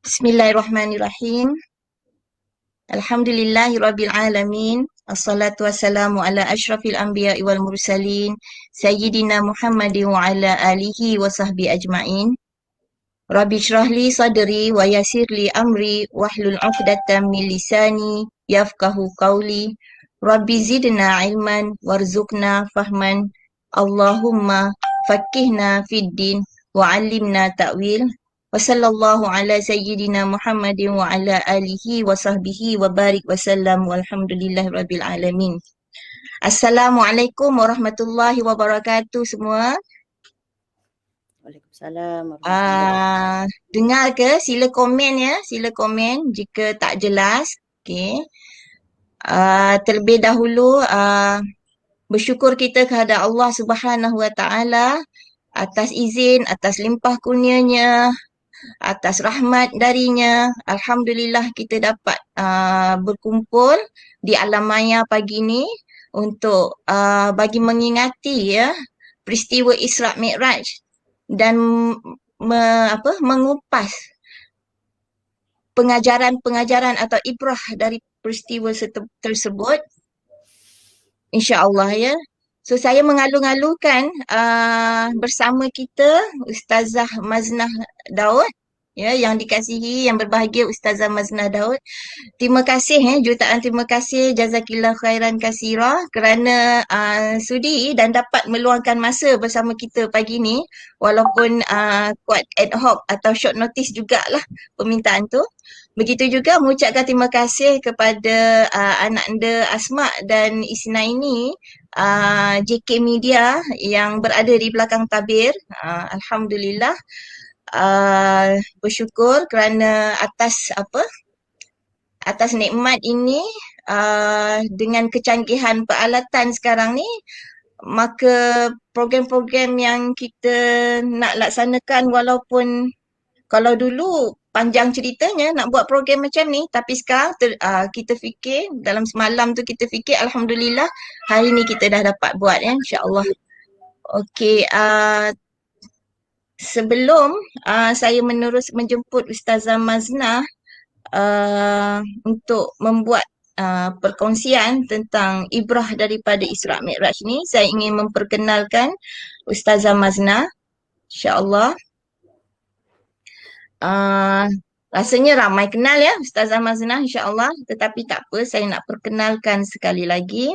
Bismillahirrahmanirrahim. Alhamdulillahirabbil alamin. Assalatu wassalamu ala asyrafil anbiya'i wal mursalin sayyidina Muhammadin wa ala alihi wa sahbihi ajma'in. Rabbi shrah li sadri wa yassir li amri wahlul 'uqdatam min lisani yafqahu qawli. Rabbi zidna ilman warzuqna fahman. Allahumma faqihna fid din wa 'allimna ta'wil. Wa sallallahu ala sayyidina Muhammadin wa ala alihi wa sahbihi wa barik wa sallam walhamdulillahi rabbil alamin. Assalamualaikum warahmatullahi wabarakatuh semua. Waalaikumsalam warahmatullahi Dengar ke? Sila komen ya. Sila komen jika tak jelas. Okey. Terlebih dahulu bersyukur kita kepada Allah Subhanahu Wa Taala atas izin, atas limpah kurnianya, atas rahmat darinya. Alhamdulillah kita dapat berkumpul di alam maya pagi ni untuk bagi mengingati ya peristiwa Isra Mi'raj dan mengupas pengajaran-pengajaran atau ibrah dari peristiwa tersebut, insya-Allah ya. So saya mengalu-alukan bersama kita Ustazah Maznah Daud ya, yang dikasihi, yang berbahagia Ustazah Maznah Daud. Terima kasih jutaan terima kasih, jazakillah khairan kasira kerana sudi dan dapat meluangkan masa bersama kita pagi ni, walaupun kuat ad hoc atau short notice jugalah permintaan tu. Begitu juga mengucapkan terima kasih kepada anak anda Asma dan Isnaini, JK Media yang berada di belakang tabir. Alhamdulillah, bersyukur kerana atas nikmat ini. Dengan kecanggihan peralatan sekarang ni, maka program-program yang kita nak laksanakan, walaupun kalau dulu panjang ceritanya nak buat program macam ni, tapi sekarang kita fikir, dalam semalam tu kita fikir, Alhamdulillah hari ni kita dah dapat buat ya, insya-Allah. Okey, sebelum saya menjemput Ustazah Maznah untuk membuat perkongsian tentang ibrah daripada Isra Mi'raj ni, saya ingin memperkenalkan Ustazah Maznah, insya-Allah. Rasanya ramai kenal ya Ustazah Maznah, insya-Allah, tetapi tak apa, saya nak perkenalkan sekali lagi.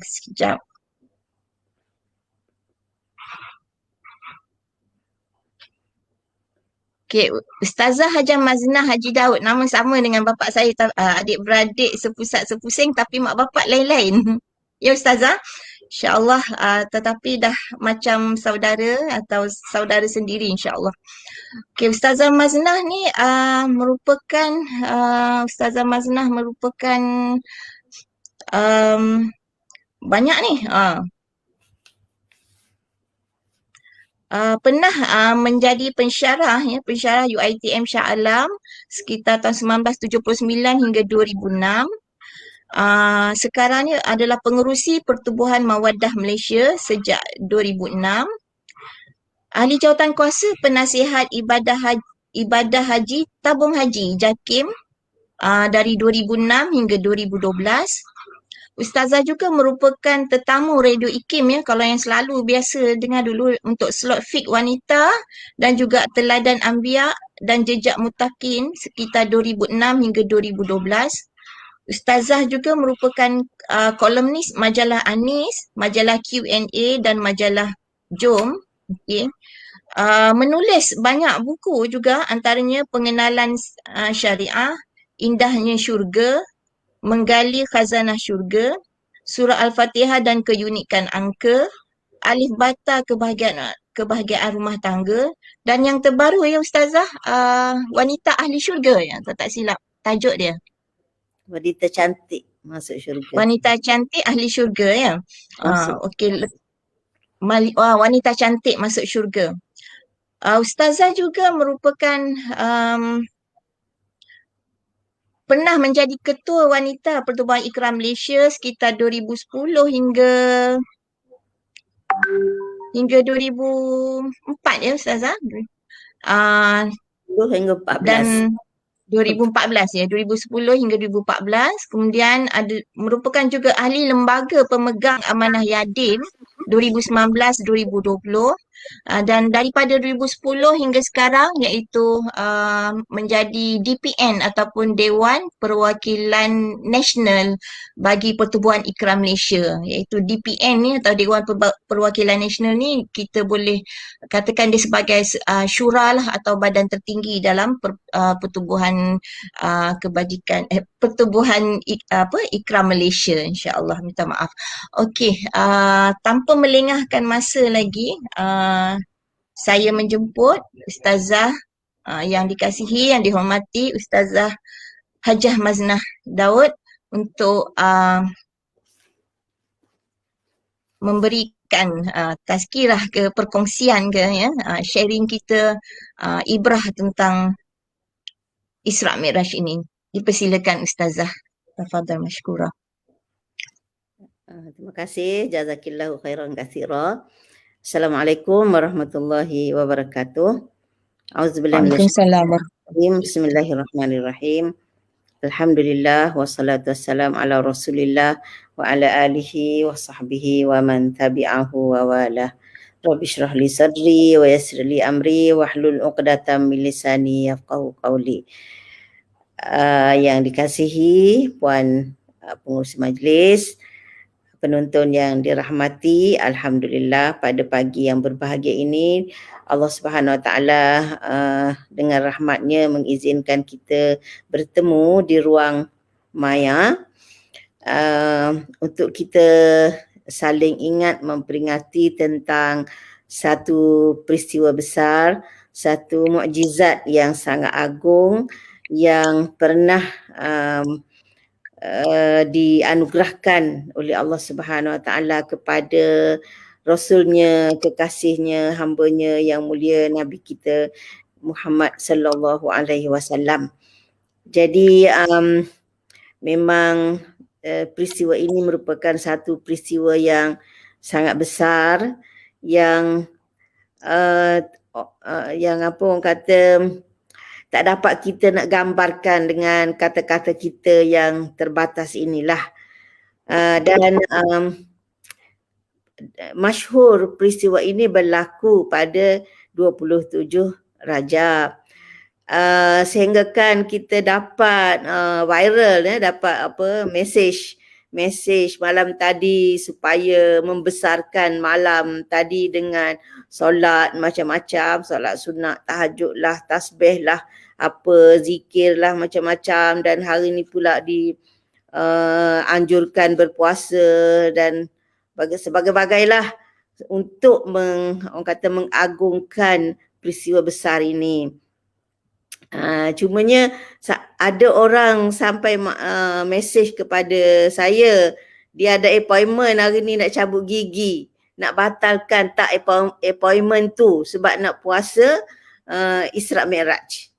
Sekejap. Okey, Ustazah Hajah Maznah Haji Daud, nama sama dengan bapa saya, adik-beradik sepusat sepusing tapi mak bapak lain-lain. Ya Ustazah, insya-Allah, tetapi dah macam saudara atau saudara sendiri, insya-Allah. Okey, Ustazah Maznah ni merupakan banyak ni. Pernah menjadi pensyarah UiTM Shah Alam sekitar tahun 1979 hingga 2006. Sekarang ni adalah pengerusi Pertubuhan Mawaddah Malaysia sejak 2006. Ahli jawatan kuasa penasihat ibadah haji tabung haji JAKIM dari 2006 hingga 2012. Ustazah juga merupakan tetamu Radio IKIM ya, kalau yang selalu biasa dengar dulu untuk slot fik wanita dan juga teladan Anbiya dan jejak mutakin sekitar 2006 hingga 2012. Ustazah juga merupakan kolumnis majalah Anis, majalah Q&A dan majalah Jom. Okay. Menulis banyak buku juga, antaranya Pengenalan Syariah, Indahnya Syurga, Menggali Khazanah Syurga, Surah Al-Fatihah dan Keunikan Angka, Alif Bata Kebahagiaan Rumah Tangga, dan yang terbaru ya Ustazah, Wanita Ahli Syurga ya, tak silap tajuk dia. Wanita cantik masuk syurga. Wanita cantik ahli syurga ya. Okey. Wanita cantik masuk syurga. Ustazah juga merupakan pernah menjadi ketua wanita Pertubuhan Ikram Malaysia sekitar 2010 hingga 2004 ya Ustazah. 2010 hingga 14. dan 2014 ya, 2010 hingga 2014. Kemudian ada merupakan juga ahli lembaga pemegang amanah Yadim 2019-2020. Dan daripada 2010 hingga sekarang iaitu menjadi DPN ataupun Dewan Perwakilan Nasional bagi Pertubuhan Ikrar Malaysia, iaitu DPN ni atau Dewan Perwakilan Nasional ni kita boleh katakan dia sebagai syura lah atau badan tertinggi dalam Pertubuhan Kebajikan Pertubuhan Ikrar Malaysia, insya-Allah, minta maaf. Okey, tanpa melengahkan masa lagi, saya menjemput Ustazah yang dikasihi, yang dihormati, Ustazah Hajah Maznah Daud untuk memberikan tazkirah ke perkongsian ke sharing kita ibrah tentang Isra' Mi'raj ini. Dipersilakan Ustazah. Tafadhal mashkura. Terima kasih. Jazakillahu khairan katsira. Assalamualaikum warahmatullahi wabarakatuh. Auzubillahi Waalaikumsalam. Bismillahirrahmanirrahim. Alhamdulillah wassalatu wassalam ala Rasulillah wa ala alihi wa sahbihi wa man tabi'ahu wa wala. Rabbi shrah li sadri wa yassir li amri wahlul 'uqdatam min lisani yafqahu qawli. Yang dikasihi puan pengurus majlis, penonton yang dirahmati, alhamdulillah pada pagi yang berbahagia ini Allah Subhanahu Wa Taala dengan rahmatnya mengizinkan kita bertemu di ruang maya untuk kita saling ingat memperingati tentang satu peristiwa besar, satu mukjizat yang sangat agung yang pernah dianugerahkan oleh Allah Subhanahu Wa Taala kepada Rasulnya, kekasihnya, hambanya yang mulia Nabi kita Muhammad sallallahu alaihi wasallam. Jadi memang peristiwa ini merupakan satu peristiwa yang sangat besar yang apa orang kata tak dapat kita nak gambarkan dengan kata-kata kita yang terbatas inilah. Dan masyhur peristiwa ini berlaku pada 27 Rajab. Sehingga kan kita dapat viral dapat mesej malam tadi supaya membesarkan malam tadi dengan solat macam-macam, solat sunat, tahajud lah, tasbih lah, zikir lah macam-macam, dan hari ni pula anjurkan berpuasa dan sebagailah untuk orang kata mengagungkan peristiwa besar ini. Cumanya ada orang sampai mesej kepada saya, dia ada appointment hari ni nak cabut gigi, nak batalkan tak appointment tu sebab nak puasa Isra' Mi'raj.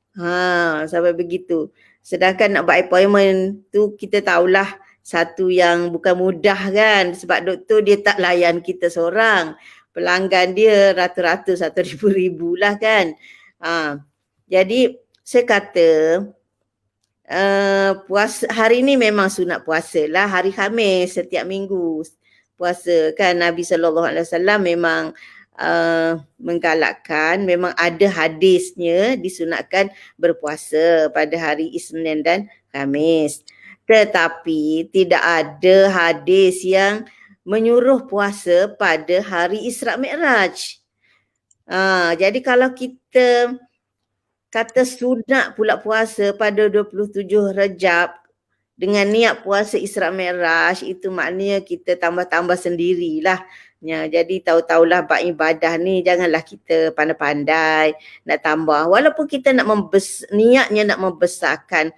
Sampai begitu. Sedangkan nak buat appointment tu kita tahulah satu yang bukan mudah kan, sebab doktor dia tak layan kita seorang. Pelanggan dia ratus-ratus atau ribu-ribu lah kan. Jadi saya kata puasa hari ni memang sunat puasa lah, hari Khamis setiap minggu puasa kan. Nabi SAW memang menggalakkan, memang ada hadisnya disunatkan berpuasa pada hari Isnin dan Khamis. Tetapi tidak ada hadis yang menyuruh puasa pada hari Isra' Mi'raj. Jadi kalau kita kata sunat pula puasa pada 27 Rajab dengan niat puasa Isra' Mi'raj, itu maknanya kita tambah-tambah sendirilah. Jadi tahu-tahulah bab ibadah ni janganlah kita pandai-pandai nak tambah. Walaupun kita nak niatnya nak membesarkan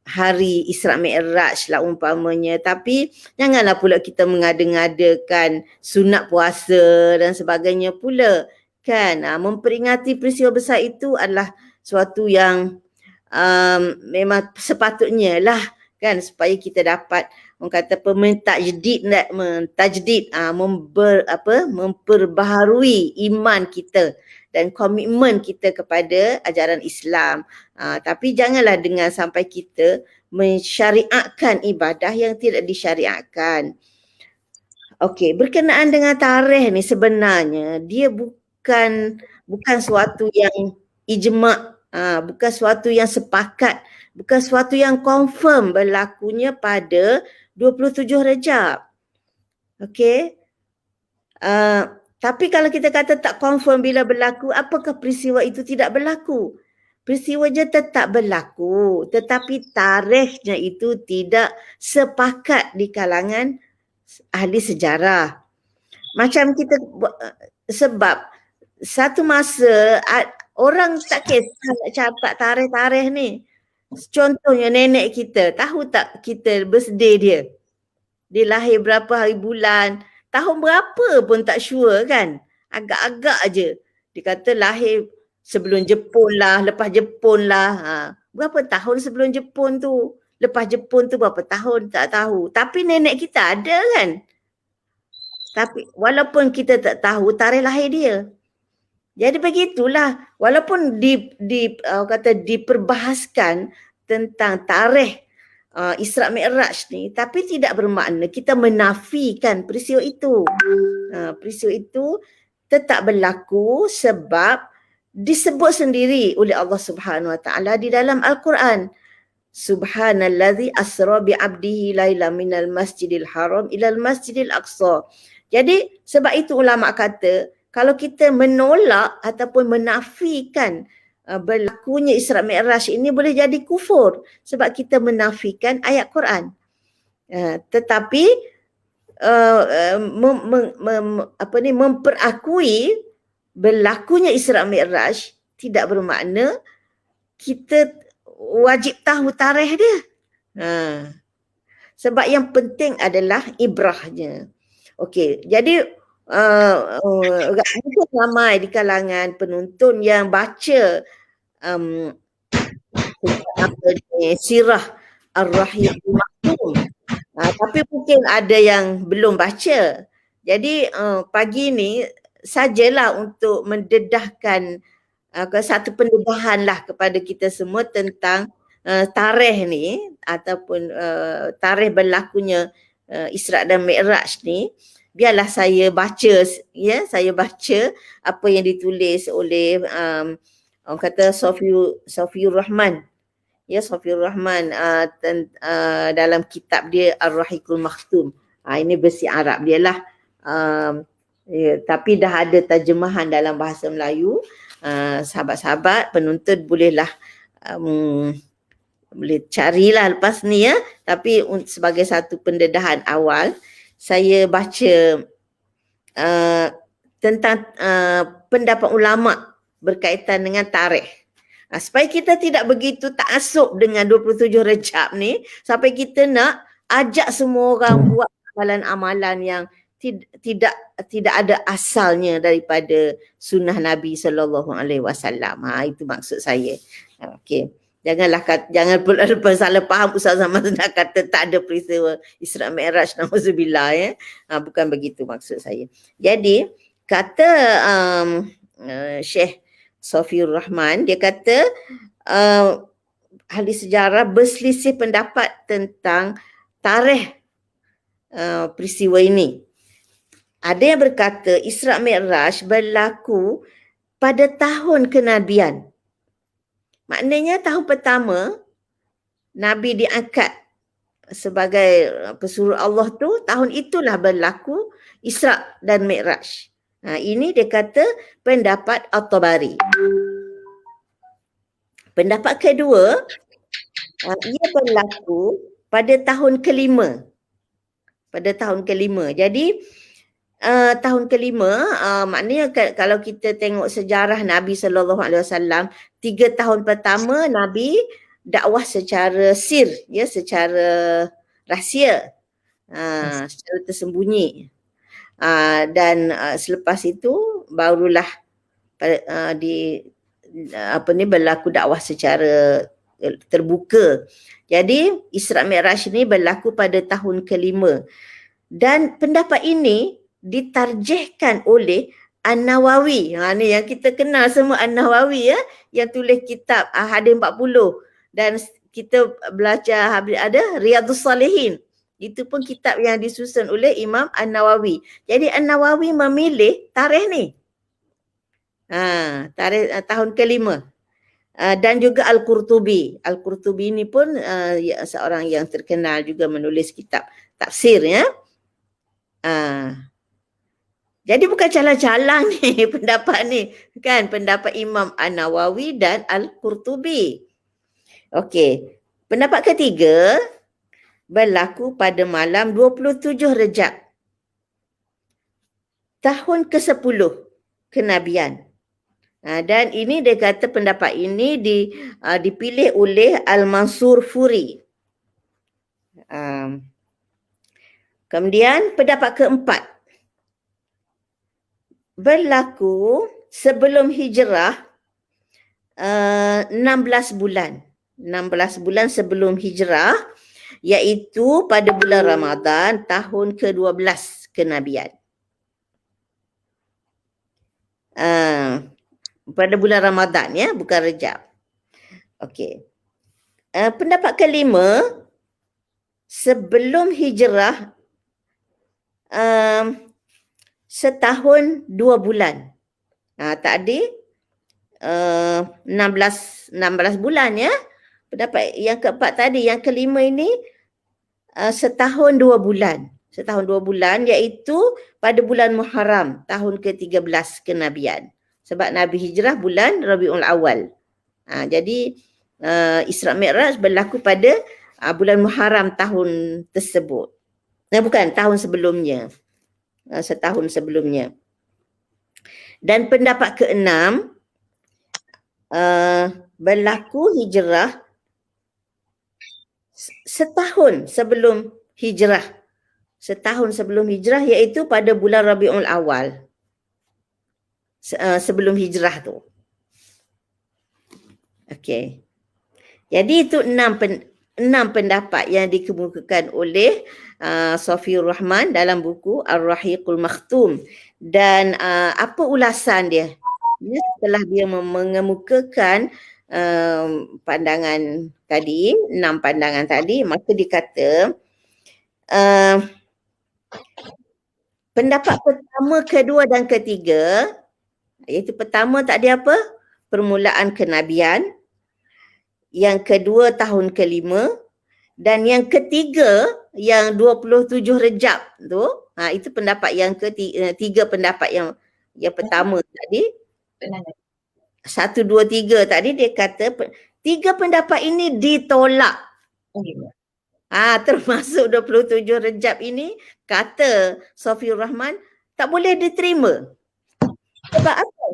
hari Isra' Mi'raj lah umpamanya, tapi janganlah pula kita mengada-ngadakan sunat puasa dan sebagainya pula kan. Memperingati peristiwa besar itu adalah suatu yang memang sepatutnya lah kan, supaya kita dapat orang kata memperbaharui iman kita dan komitmen kita kepada ajaran Islam. Tapi janganlah dengan sampai kita mensyariatkan ibadah yang tidak disyariatkan. Okey, berkenaan dengan tarikh ni sebenarnya dia bukan suatu yang ijma', bukan suatu yang sepakat, bukan suatu yang confirm berlakunya pada 27 Rejab. Okey. Tapi kalau kita kata tak confirm bila berlaku, apakah peristiwa itu tidak berlaku? Peristiwanya tetap berlaku, tetapi tarikhnya itu tidak sepakat di kalangan ahli sejarah. Macam kita sebab satu masa orang tak kisah nak catat tarikh-tarikh ni. Contohnya nenek kita, tahu tak kita birthday dia? Dia lahir berapa hari bulan, tahun berapa pun tak sure kan. Agak-agak aje. Dia kata lahir sebelum Jepun lah, lepas Jepun lah. Berapa tahun sebelum Jepun tu? Lepas Jepun tu berapa tahun? Tak tahu. Tapi nenek kita ada kan. Tapi walaupun kita tak tahu tarikh lahir dia. Jadi begitulah. Walaupun diperbahaskan tentang tarikh Isra' Mi'raj ni, tapi tidak bermakna kita menafikan peristiwa itu. Peristiwa itu tetap berlaku sebab disebut sendiri oleh Allah Subhanahu Wa Taala di dalam Al-Quran. Subhanallazi asra bi'abdihi laila minal masjidil haram ilal masjidil aqsa. Jadi sebab itu ulama kata kalau kita menolak ataupun menafikan berlakunya Isra' Mi'raj ini boleh jadi kufur sebab kita menafikan ayat Quran. Tetapi memperakui berlakunya Isra' Mi'raj tidak bermakna kita wajib tahu tarikh dia. Sebab yang penting adalah ibrahnya. Okey, jadi mungkin ramai di kalangan penonton yang baca Sirah Ar-Rahiqul Maktum. Tapi mungkin ada yang belum baca. Jadi pagi ni sajalah untuk mendedahkan satu pendedahan lah kepada kita semua tentang tarikh ni ataupun tarikh berlakunya Isra' dan Mi'raj ni. Biarlah saya baca, saya baca apa yang ditulis oleh orang kata Sofiur Rahman. Sofiur Rahman dalam kitab dia Ar-Rahiqul Maktum. Ini versi Arab dia lah. Tapi dah ada terjemahan dalam bahasa Melayu. Sahabat-sahabat penonton bolehlah boleh carilah lepas ni tapi sebagai satu pendedahan awal saya baca tentang pendapat ulama berkaitan dengan tarikh. Supaya kita tidak begitu ta'assub dengan 27 Rejab ni sampai kita nak ajak semua orang buat amalan-amalan yang tidak ada asalnya daripada sunnah Nabi SAW. Itu maksud saya. Okey. Jangan pula salah faham Ustaz Zaman nak kata tak ada peristiwa Isra' Mi'raj, na'udzubillah bukan begitu maksud saya. Jadi kata Syekh Sofiur Rahman, dia kata ahli sejarah berselisih pendapat tentang tarikh peristiwa ini. Ada yang berkata Isra' Mi'raj berlaku pada tahun kenabian. Maknanya tahun pertama Nabi diangkat sebagai pesuruh Allah tu, tahun itulah berlaku Isra' dan Mi'raj. Ini dia kata pendapat At-Tabari. Pendapat kedua, ia berlaku pada tahun kelima. Pada tahun kelima. Jadi tahun kelima, maknanya kalau kita tengok sejarah Nabi SAW, 3 tahun pertama Nabi dakwah secara sir, secara rahsia, secara tersembunyi. Dan selepas itu barulah berlaku dakwah secara terbuka. Jadi Isra' Mi'raj ini berlaku pada tahun kelima. Dan pendapat ini ditarjihkan oleh An-Nawawi. Ni yang kita kenal semua An-Nawawi ya, yang tulis kitab Hadis 40 dan kita belajar ada Riyadhus Salihin. Itu pun kitab yang disusun oleh Imam An-Nawawi. Jadi An-Nawawi memilih tarikh ni. Tarikh tahun kelima. Dan juga Al-Qurtubi. Al-Qurtubi ni pun seorang yang terkenal juga menulis kitab tafsir ya. Jadi bukan calang-calang ni pendapat ni. Kan pendapat Imam An-Nawawi dan Al-Qurtubi. Okey. Pendapat ketiga berlaku pada malam 27 Rejab. Tahun ke-10 kenabian. Dan ini dia kata pendapat ini dipilih oleh Al-Mansur Furi. Kemudian pendapat keempat berlaku sebelum hijrah 16 bulan. 16 bulan sebelum hijrah, iaitu pada bulan Ramadan tahun ke-12 kenabian. Pada bulan Ramadan ya, bukan Rejab. Okey. Pendapat kelima, sebelum hijrah setahun 2 bulan. Tadi 16 bulan ya. Pendapat yang keempat tadi, yang kelima ini setahun 2 bulan. Setahun 2 bulan iaitu pada bulan Muharram tahun ke-13 kenabian. Sebab Nabi hijrah bulan Rabiul Awal. Jadi Isra Mi'raj berlaku pada bulan Muharram tahun tersebut. Bukan, tahun sebelumnya. Setahun sebelumnya. Dan pendapat keenam, berlaku hijrah setahun sebelum hijrah. Setahun sebelum hijrah iaitu pada bulan Rabiul Awal. Sebelum hijrah tu. Okey. Jadi itu enam pendapat yang dikemukakan oleh Safiur Rahman dalam buku Ar-Rahiqul Makhtum. Dan apa ulasan dia? Setelah dia mengemukakan pandangan tadi, 6 pandangan tadi, maka dikata pendapat pertama, kedua dan ketiga, iaitu pertama tadi apa? Permulaan kenabian. Yang kedua tahun kelima. Dan yang ketiga yang 27 Rejab tu, itu pendapat yang ketiga, pendapat yang pertama tadi. 1, 2, 3 tadi dia kata 3 pendapat ini ditolak. Termasuk 27 Rejab ini kata Safiur Rahman tak boleh diterima. Sebab apa?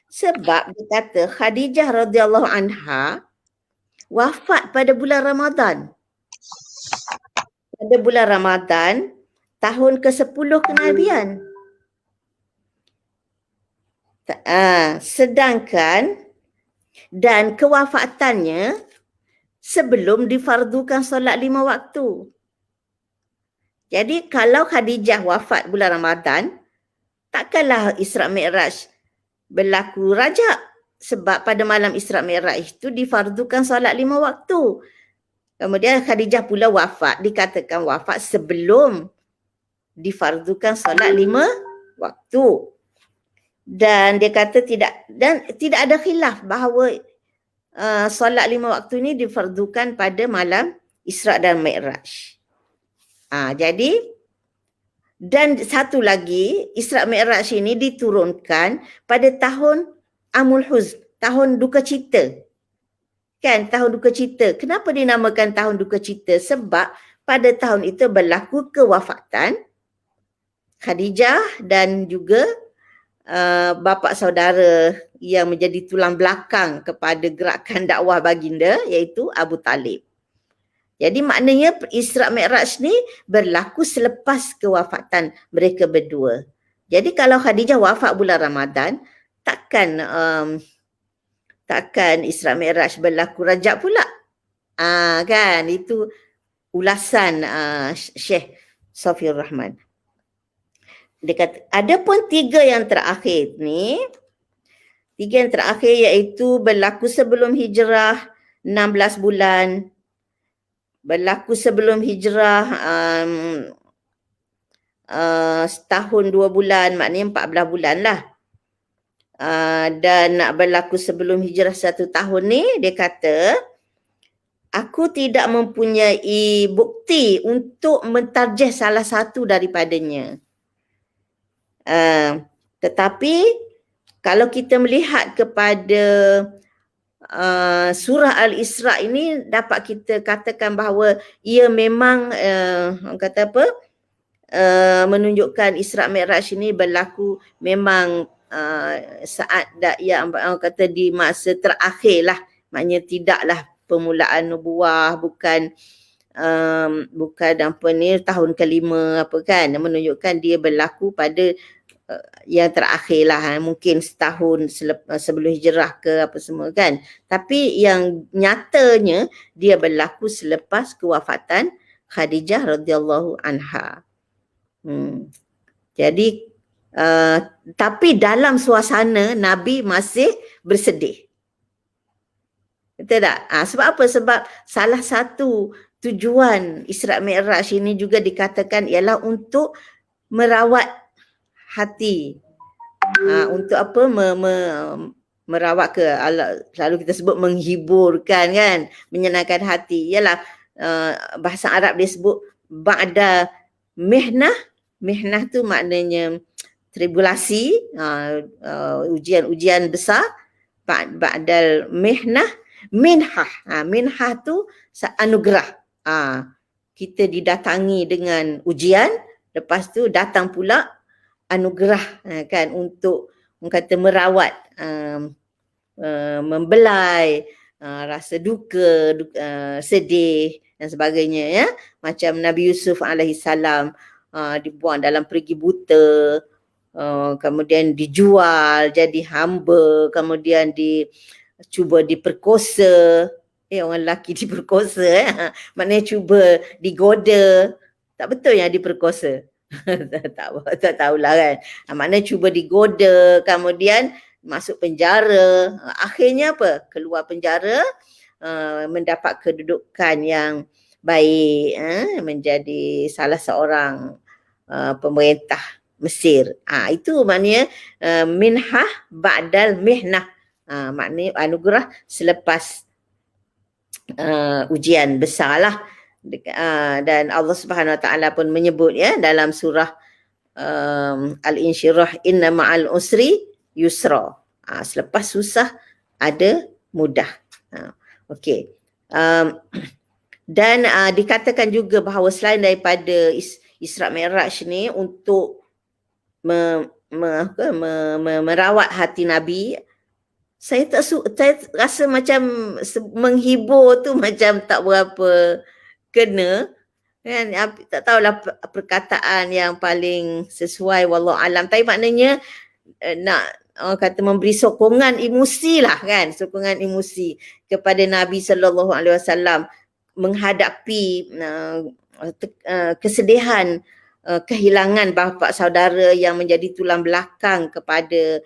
Sebab dia kata Khadijah radhiyallahu anha wafat pada bulan Ramadan. Pada bulan Ramadan tahun ke-10 kenabian. Sedangkan dan kewafatannya sebelum difardukan solat 5 waktu. Jadi kalau Khadijah wafat bulan Ramadan, takkanlah Isra Mi'raj berlaku rajab. Sebab pada malam Isra Mi'raj itu difardukan solat 5 waktu. Kemudian Khadijah pula wafat, dikatakan wafat sebelum difardukan solat 5 waktu. Dan dia kata tidak ada khilaf bahawa solat 5 waktu ini difardukan pada malam Isra dan Mi'raj. Jadi dan satu lagi, Isra Mi'raj ini diturunkan pada tahun Amul Huzn, tahun duka cita. Kan, tahun duka cita. Kenapa dinamakan tahun duka cita? Sebab pada tahun itu berlaku kewafatan Khadijah dan juga bapa saudara yang menjadi tulang belakang kepada gerakan dakwah baginda, iaitu Abu Talib. Jadi maknanya Isra Mi'raj ni berlaku selepas kewafatan mereka berdua. Jadi kalau Khadijah wafat bulan Ramadan, takkan Isra Mi'raj berlaku Rajab pula. Kan, itu ulasan Syekh Safiur Rahman. Dia kata, ada pun 3 yang terakhir ni. 3 yang terakhir iaitu berlaku sebelum hijrah 16 bulan. Berlaku sebelum hijrah setahun 2 bulan, maknanya 14 bulan lah. Dan nak berlaku sebelum hijrah 1 tahun ni, dia kata, aku tidak mempunyai bukti untuk mentarjih salah satu daripadanya. Tetapi kalau kita melihat kepada surah Al-Isra ini, dapat kita katakan bahawa ia memang orang kata apa, menunjukkan Isra Mi'raj ini berlaku memang saat yang orang kata di masa terakhir lah. Maknanya tidaklah permulaan nubuah, bukan apa ni, tahun kelima apa kan, menunjukkan dia berlaku pada yang terakhir lah, mungkin setahun sebelum hijrah ke apa semua kan. Tapi yang nyatanya dia berlaku selepas kewafatan Khadijah radhiyallahu anha. Jadi tapi dalam suasana Nabi masih bersedih. Betul tak? Sebab apa? Sebab salah satu tujuan Isra Mi'raj ini juga dikatakan ialah untuk merawat hati. Untuk apa? Merawat ke, selalu kita sebut menghiburkan kan, menyenangkan hati. Ialah bahasa Arab dia sebut ba'da mihnah. Mihnah tu maknanya tribulasi, ujian-ujian besar. Ba'dal mihnah, minhah. Minhah tu anugerah. Kita didatangi dengan ujian, lepas tu datang pula anugerah kan, untuk orang kata merawat, membelai rasa duka, sedih dan sebagainya ya. Macam Nabi Yusuf alaihissalam dibuang dalam perigi buta, kemudian dijual jadi hamba, kemudian cuba diperkosa. Orang lelaki diperkosa maknanya cuba digoda. Tak betul yang diperkosa. tak tahulah kan. Maknanya cuba digoda, kemudian masuk penjara. Akhirnya apa? Keluar penjara, mendapat kedudukan yang baik, menjadi salah seorang pemerintah Mesir. Itu maknanya minhah ba'dal mihnah. Maknanya anugerah selepas ujian besar lah. Dan Allah Subhanahu Wa Taala pun menyebut ya dalam surah Al-Insyirah, inna ma'al usri yusra. Selepas susah ada mudah. Okey. Dan dikatakan juga bahawa selain daripada Isra Mi'raj ni untuk merawat hati Nabi, saya rasa macam menghibur tu macam tak berapa kena kan. Tak tahulah perkataan yang paling sesuai, wallahu alam. Tapi maknanya nak orang kata memberi sokongan emosi lah kan, sokongan emosi kepada Nabi SAW menghadapi kesedihan kehilangan bapa saudara yang menjadi tulang belakang kepada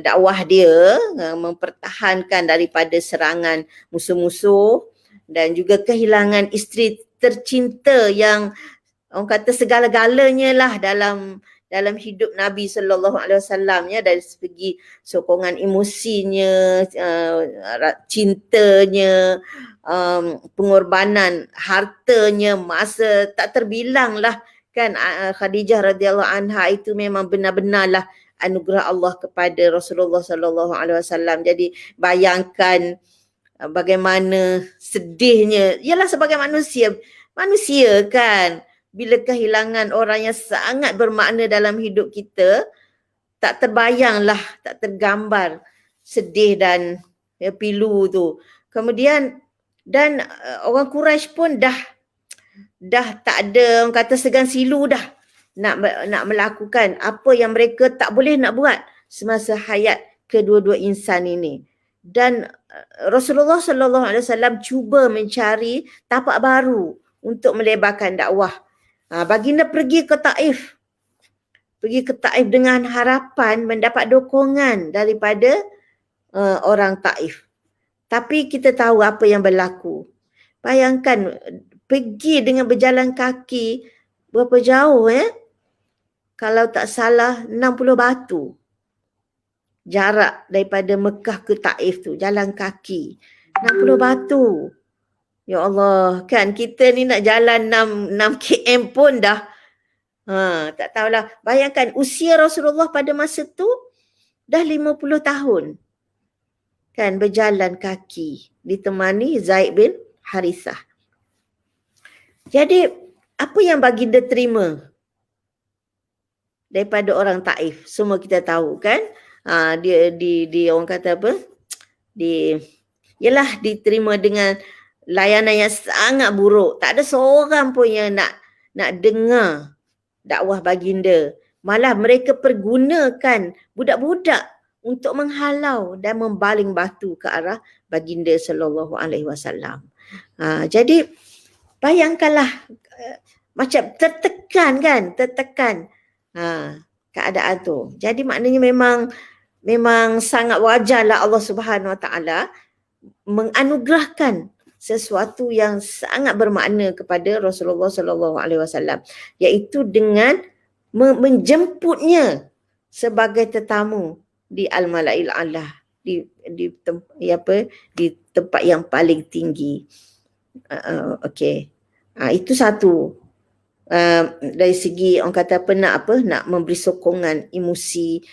dakwah dia, mempertahankan daripada serangan musuh-musuh, dan juga kehilangan isteri tercinta yang orang kata segala-galanya lah dalam hidup Nabi SAW ya, dari segi sokongan emosinya, cintanya, pengorbanan hartanya, masa tak terbilang lah kan. Khadijah radhiyallahu anha itu memang benar-benarlah anugerah Allah kepada Rasulullah SAW. Jadi bayangkan bagaimana sedihnya, ialah sebagai manusia kan, bila kehilangan orang yang sangat bermakna dalam hidup kita, tak terbayanglah, tak tergambar sedih dan pilu tu. Kemudian dan orang Quraisy pun dah tak ada orang kata segan silu dah nak melakukan apa yang mereka tak boleh nak buat semasa hayat kedua-dua insan ini. Dan Rasulullah SAW cuba mencari tapak baru untuk melebarkan dakwah. Baginda pergi ke Taif. pergi ke Taif dengan harapan mendapat dokongan daripada orang Taif. Tapi kita tahu apa yang berlaku. Bayangkan pergi dengan berjalan kaki berapa jauh Kalau tak salah 60 batu. Jarak daripada Mekah ke Taif tu, jalan kaki. 60 batu. Ya Allah, kan kita ni nak jalan 6 km pun dah. Tak tahulah. Bayangkan usia Rasulullah pada masa tu dah 50 tahun. Kan berjalan kaki ditemani Zaid bin Harithah. Jadi apa yang baginda terima daripada orang Taif? Semua kita tahu kan? Dia orang kata apa? Yalah diterima dengan layanan yang sangat buruk. Tak ada seorang pun yang nak dengar dakwah baginda. Malah mereka pergunakan budak-budak untuk menghalau dan membaling batu ke arah baginda sallallahu alaihi wasallam. Jadi bayangkanlah macam tertekan keadaan tu. Jadi maknanya memang sangat wajarlah Allah Subhanahu Wa Taala menganugerahkan sesuatu yang sangat bermakna kepada Rasulullah sallallahu alaihi wasallam, iaitu dengan menjemputnya sebagai tetamu di Al-Mala'il A'la, di tempat yang paling tinggi. Okey. Itu satu. Dari segi orang kata nak memberi sokongan emosi.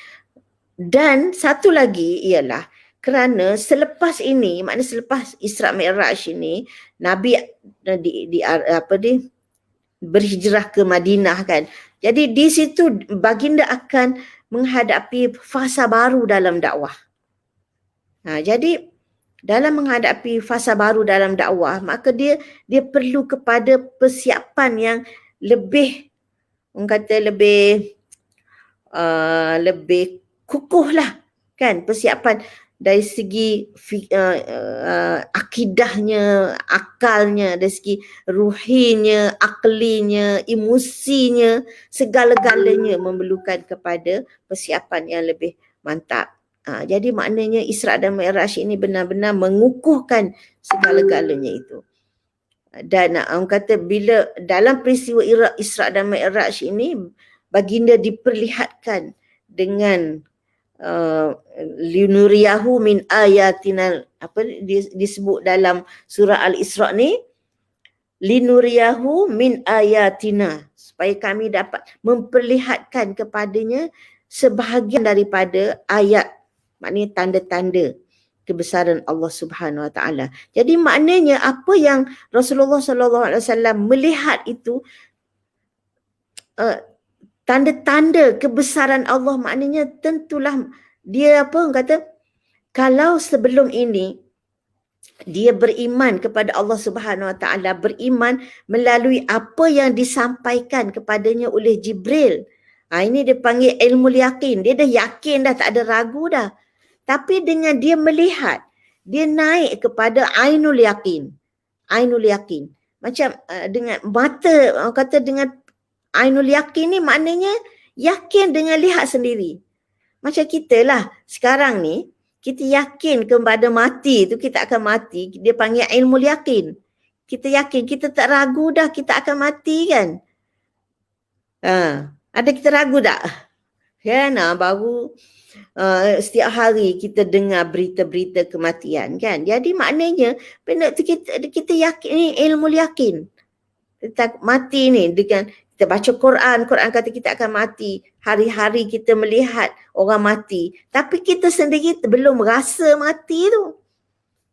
Dan satu lagi ialah kerana selepas ini, maknanya selepas Isra Mi'raj ini, Nabi berhijrah ke Madinah kan. Jadi di situ baginda akan menghadapi fasa baru dalam dakwah. Jadi dalam menghadapi fasa baru dalam dakwah, maka dia perlu kepada persiapan yang lebih, orang kata lebih kukuh lah kan, persiapan dari segi akidahnya, akalnya, dari segi ruhinya, aklinya, emosinya, segala-galanya memerlukan kepada persiapan yang lebih mantap. Jadi maknanya Isra dan Mi'raj ini benar-benar mengukuhkan segala-galanya itu. Dan orang kata bila dalam peristiwa Isra dan Mi'raj ini, baginda diperlihatkan dengan linuriyahu min ayatina, disebut dalam surah Al-Isra ni, linuriyahu min ayatina, supaya kami dapat memperlihatkan kepadanya sebahagian daripada ayat, maknanya tanda-tanda kebesaran Allah Subhanahu Wa Taala. Jadi maknanya apa yang Rasulullah sallallahu alaihi wasallam melihat itu tanda-tanda kebesaran Allah, maknanya tentulah dia orang kata, kalau sebelum ini dia beriman kepada Allah Subhanahu Wa Taala, beriman melalui apa yang disampaikan kepadanya oleh Jibril. Ini dia panggil ilmu yakin. Dia dah yakin dah, tak ada ragu dah. Tapi dengan dia melihat, dia naik kepada ainul yakin. Ainul yakin. Macam dengan mata, orang kata dengan ainul yakin ni maknanya yakin dengan lihat sendiri. Macam kita lah sekarang ni, kita yakin kepada mati tu kita akan mati, dia panggil ilmu yakin. Kita yakin, kita tak ragu dah kita akan mati kan. Ada kita ragu tak? Kan, baru setiap hari kita dengar berita-berita kematian kan. Jadi maknanya benda tu kita yakin ni ilmu yakin. Kita mati ni dengan kita baca Quran kata kita akan mati. Hari-hari kita melihat orang mati. Tapi kita sendiri belum rasa mati tu.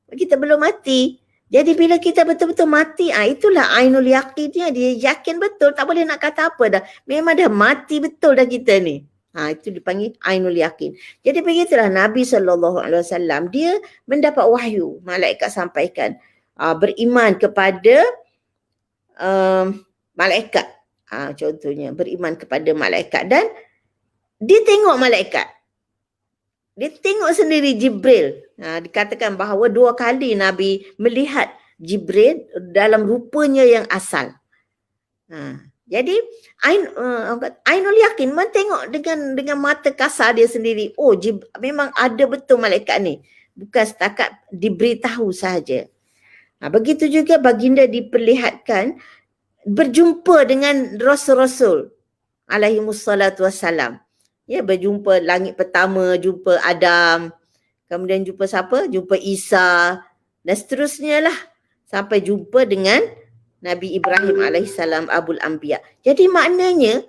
Kita belum mati. Jadi bila kita betul-betul mati, itulah ainul yakinnya. Dia yakin betul, tak boleh nak kata apa dah. Memang dah mati betul dah kita ni. Itu dipanggil ainul yakin. Jadi begitulah Nabi SAW, dia mendapat wahyu. Malaikat sampaikan. Beriman kepada malaikat. Contohnya beriman kepada malaikat, dan dia tengok malaikat. Dia tengok sendiri Jibril. Dikatakan bahawa 2 kali Nabi melihat Jibril dalam rupanya yang asal. Jadi ainul yakin, tengok dengan mata kasar dia sendiri. Oh, memang ada betul malaikat ni. Bukan setakat diberitahu sahaja. Begitu juga baginda diperlihatkan berjumpa dengan rasul-rasul alaihi wassalatu wassalam. Ya, berjumpa langit pertama, jumpa Adam, kemudian jumpa siapa? Jumpa Isa dan seterusnya lah sampai jumpa dengan Nabi Ibrahim alaihissalam Abul Anbiya. Jadi maknanya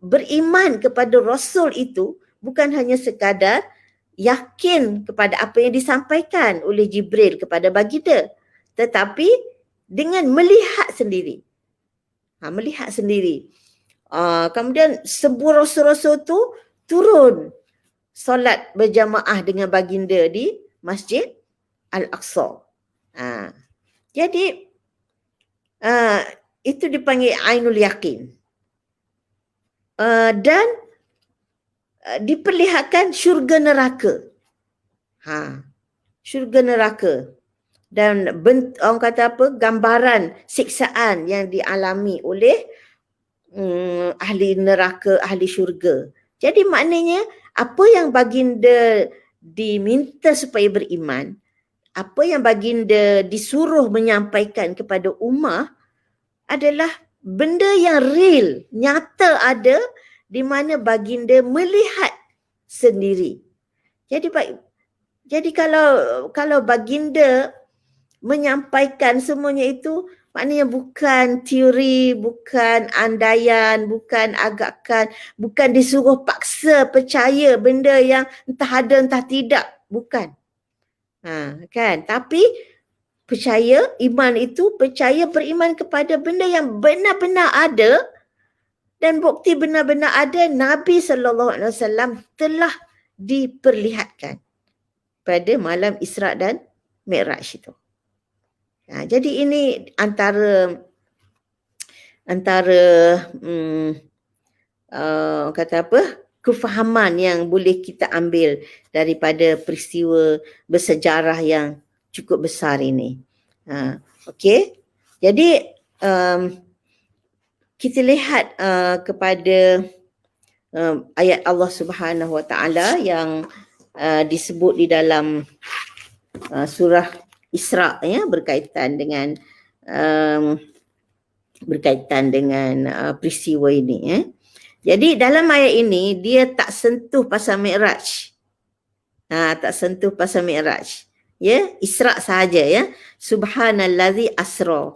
beriman kepada Rasul itu bukan hanya sekadar yakin kepada apa yang disampaikan oleh Jibril kepada baginda, tetapi dengan melihat sendiri. Melihat sendiri. Kemudian semua Rasul-Rasul tu turun solat berjamaah dengan baginda di Masjid Al-Aqsa. Jadi itu dipanggil ainul yakin. Dan diperlihatkan syurga neraka. Syurga neraka. Dan orang kata apa? Gambaran siksaan yang dialami oleh ahli neraka, ahli syurga. Jadi maknanya apa yang baginda diminta supaya beriman, apa yang baginda disuruh menyampaikan kepada ummah adalah benda yang real, nyata ada di mana baginda melihat sendiri. Jadi kalau baginda menyampaikan semuanya itu, maknanya bukan teori, bukan andaian, bukan agakan, bukan disuruh paksa percaya benda yang entah ada entah tidak, bukan. Kan? Tapi percaya, iman itu percaya beriman kepada benda yang benar-benar ada, dan bukti benar-benar ada Nabi SAW telah diperlihatkan pada malam Isra' dan Mi'raj itu. Jadi ini antara kata apa, kefahaman yang boleh kita ambil daripada peristiwa bersejarah yang cukup besar ini. Okey. Jadi kita lihat kepada ayat Allah Subhanahu Wa Taala yang disebut di dalam surah Isra', ya, berkaitan dengan peristiwa ini, ya. Jadi dalam ayat ini dia tak sentuh pasal Mi'raj. Tak sentuh pasal Mi'raj. Ya, Isra' sahaja, ya. Subhanallazi asra.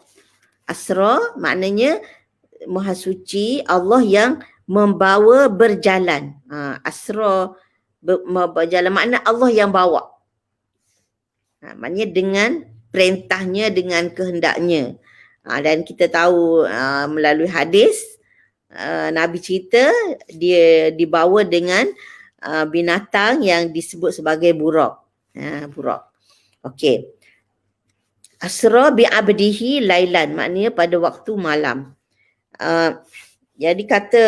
Asra maknanya Maha Suci, Allah yang membawa berjalan. Asra berjalan makna Allah yang bawa. Maknanya dengan perintahnya, dengan kehendaknya. Dan kita tahu melalui hadis, Nabi cerita dia dibawa dengan binatang yang disebut sebagai burak. Burak. Okey. Asra bi abdihi lailan, maknanya pada waktu malam. Jadi kata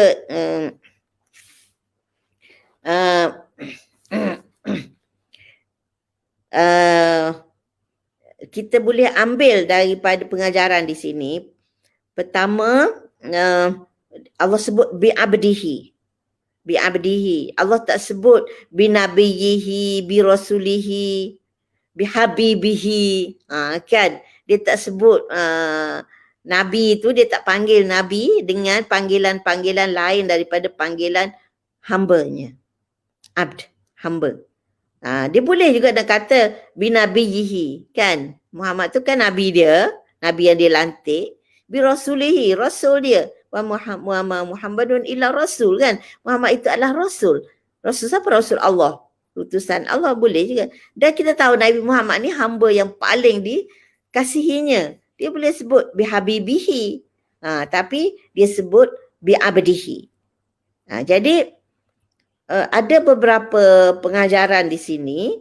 kita boleh ambil daripada pengajaran di sini. Pertama, Allah sebut bi abdihi. Bi abdihi. Allah tak sebut bi nabiyihi, bi rasulihi, bi habibihi. Kan? Dia tak sebut Nabi itu, dia tak panggil Nabi dengan panggilan-panggilan lain daripada panggilan hambanya. Abd, hamba. Dia boleh juga nak kata binabiyihi, kan? Muhammad tu kan Nabi dia, Nabi yang dia lantik. Bi rasulihi, rasul dia. Wa Muhammadun illa rasul, kan? Muhammad itu adalah rasul. Rasul siapa? Rasul Allah. Utusan Allah, boleh juga. Dan kita tahu Nabi Muhammad ni hamba yang paling dikasihinya. Dia boleh sebut bihabibihi. Tapi dia sebut biabdihi. Jadi ada beberapa pengajaran di sini.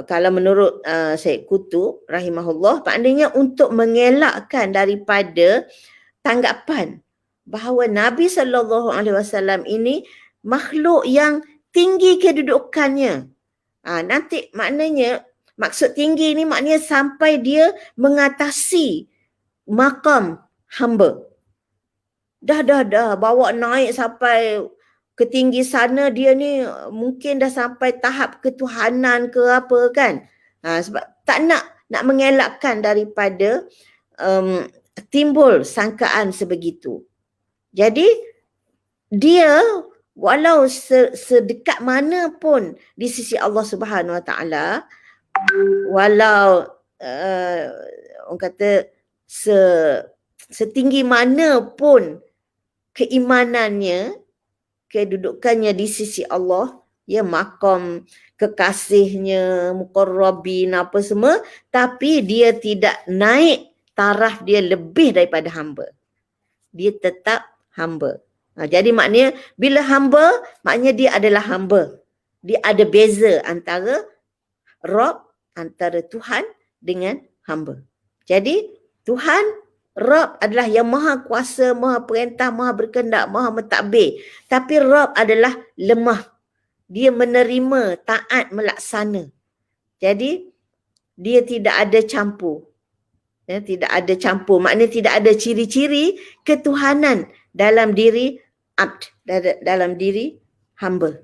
Kalau menurut Syed Qutb rahimahullah, maknanya untuk mengelakkan daripada tanggapan bahawa Nabi SAW ini makhluk yang tinggi kedudukannya. Nanti maknanya, maksud tinggi ni maknanya sampai dia mengatasi makam hamba. dah bawa naik sampai ke tinggi sana, dia ni mungkin dah sampai tahap ketuhanan ke apa kan. Sebab tak nak mengelakkan daripada timbul sangkaan sebegitu. Jadi dia walau sedekat mana pun di sisi Allah Subhanahu Wa Taala, walau orang kata setinggi mana pun keimanannya, kedudukannya di sisi Allah, ya, maqam kekasihnya, muqarrabin apa semua, tapi dia tidak naik taraf dia lebih daripada hamba. Dia tetap hamba. Jadi maknanya bila hamba, maknanya dia adalah hamba. Dia ada beza antara Rabb, antara Tuhan dengan hamba. Jadi Tuhan, Rabb adalah yang maha kuasa, maha perintah, maha berkehendak, maha mentadbir. Tapi Rabb adalah lemah. Dia menerima, taat, melaksana. Jadi dia tidak ada campur. Ya, tidak ada campur. Maknanya tidak ada ciri-ciri ketuhanan dalam diri abd, dalam diri hamba.